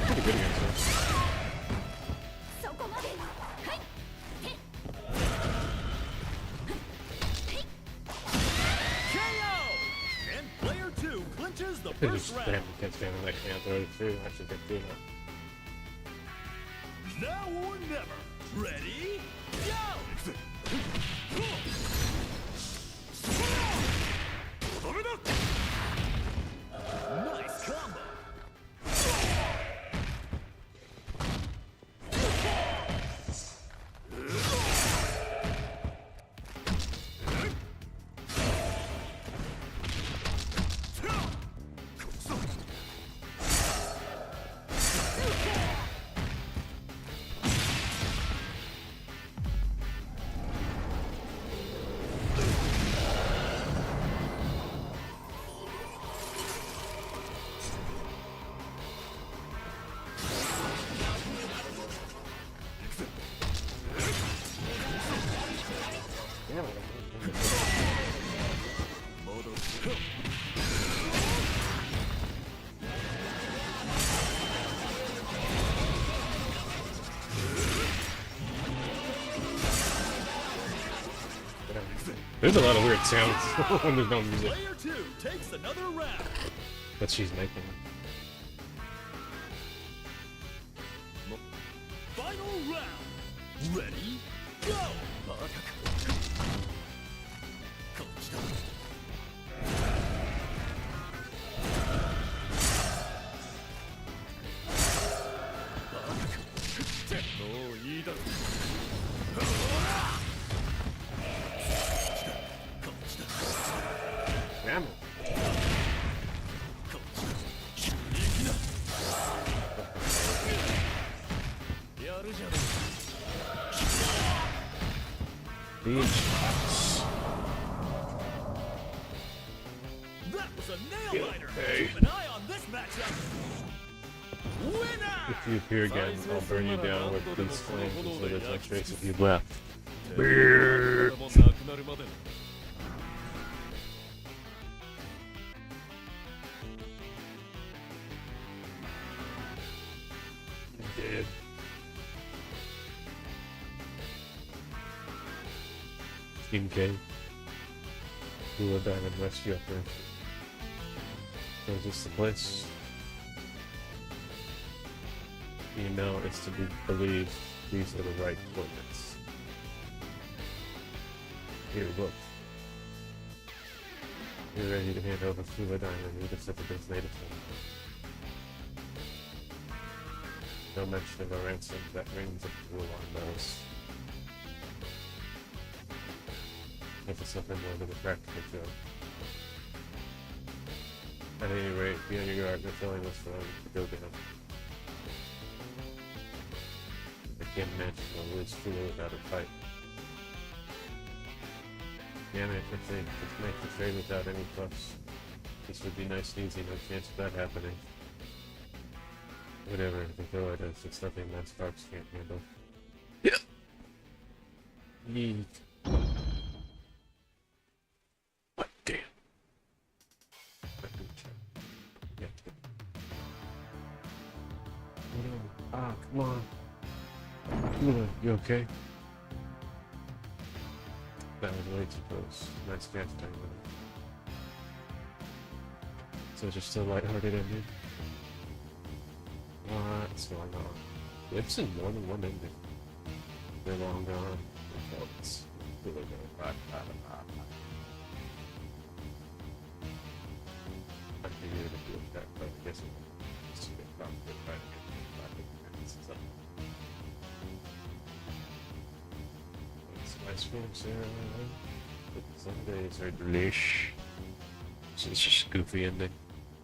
Pretty good against us. And player 2 clinches the They first just round. damn can't stand it. They can't throw it through. I should get through that. Now or never. Ready? Go! Nice combo. There's a lot of weird sounds when there's no music Player 2 takes another round. that she's making. Final round. Ready? Go! Damn it. That was a nail biter. Hey. Keep an eye on this matchup. Winner! If you appear again, I'll burn you down with these flames until there's no trace of you left. Beer. Dead. Team K. Blue Diamond Rescue Operation. So is this the place? You know it's to be believed these are the right coordinates. Here, look. You're ready to hand over Blue Diamond and the Pacific's native home. No mention of a ransom that rings a rule on those. If it's something more than a practical joke. At any rate, be on your guard. They're telling us to go down. I can't imagine a Liz Fuller without a fight. Damn it, let's make the trade without any fuss. This would be nice and easy, no chance of that happening. Whatever, the go it is, it's nothing that Sparks can't handle. Yeah. Yeet. What? Damn. Yeah. Ah, come on. You okay? That was way too close. Nice catch, Diamond. So just still lighthearted ending? What's going on? It's in more than one ending. They're long gone. Oh, it's really going back. I figured it would do that, but I guess it's too big. Ice cream, Sarah. Some days are delish. It's just a goofy ending.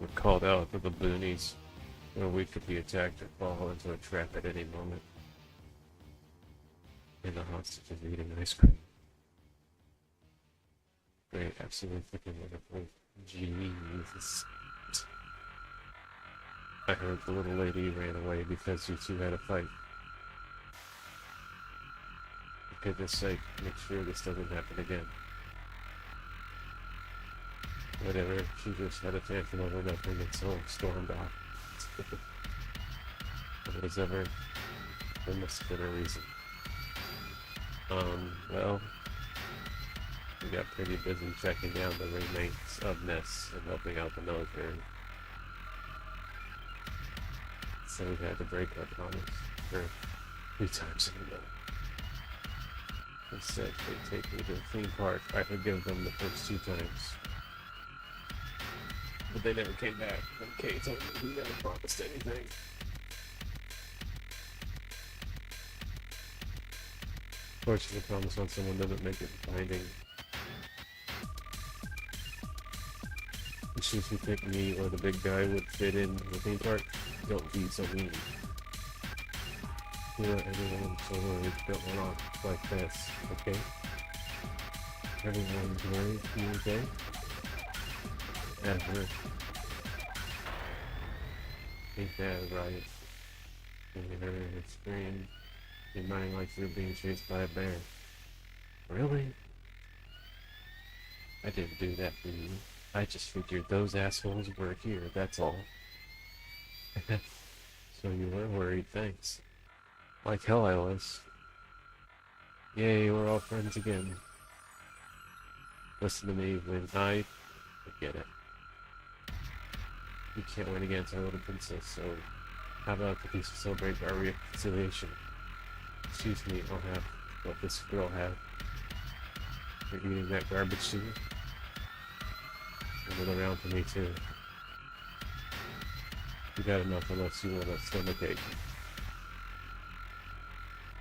We're called out for the boonies, where we could be attacked or fall into a trap at any moment. And the hostage is eating ice cream. Great, absolutely freaking wonderful. Jesus. I heard the little lady ran away because you two had a fight. For goodness sake, make sure this doesn't happen again. Whatever, she just had a tantrum over nothing and so stormed off. If it was ever, there must have been a reason. Well, we got pretty busy tracking down the remains of Ness and helping out the military. So we had to break our promise for 3 times in a row. Instead, they take me to a theme park. I forgive them the first 2 times. But they never came back. And Kay told me he never promised anything. Fortunately, promise on someone doesn't make it binding. The shoes who think me or the big guy would fit in the theme park, don't be so mean. You know, everyone's so worried, don't run off like this, okay? Everyone's worried, you okay? Ever. Ain't that right? When you heard her scream, your mind like you're being chased by a bear. Really? I didn't do that for you. I just figured those assholes were here, that's all. So you were worried, thanks. Like hell I was. Yay, we're all friends again. Listen to me, when I get it. You can't win against our little princess, so how about the piece to celebrate our reconciliation? Excuse me, I'll have what this girl had. You're eating that garbage too? And look around for me too. You got enough unless you want a stomachache.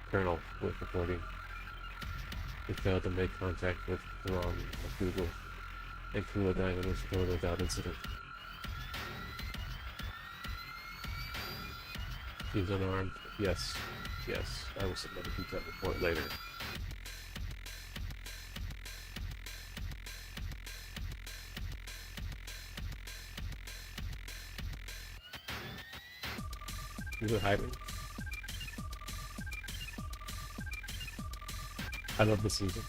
Colonel, with reporting. We failed to make contact with the wrong of Google, and Kula Diamond was reported without incident. She's unarmed. Yes. Yes. I will submit a detailed report later. You go hiding? I love this season.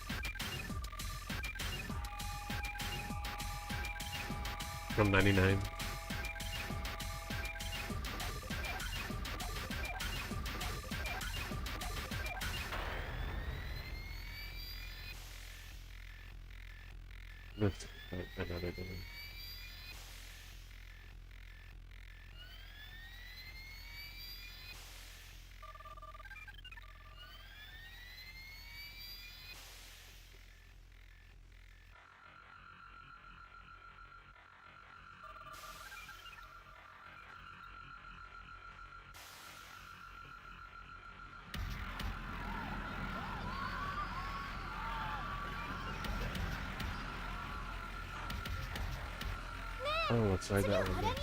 From 99. With another day. Oh, let's try that one next.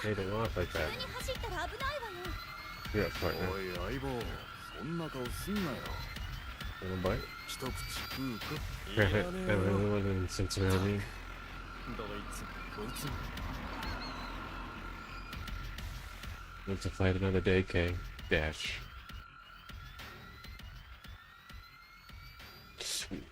Hey, don't laugh like that. You're up, partner. Little bite? I really wasn't sits around me. Want to fight another day, K. Dash. Sweet.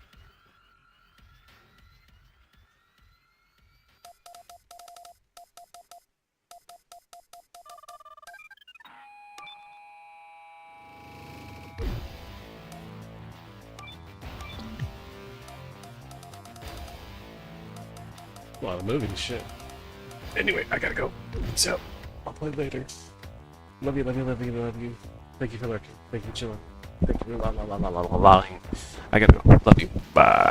A lot of moving shit. Anyway, I gotta go. So, I'll play later. Love you, love you, love you, love you. Thank you for lurking. Thank you for chilling. Thank you for la la la la la la. I gotta go. Love you. Bye.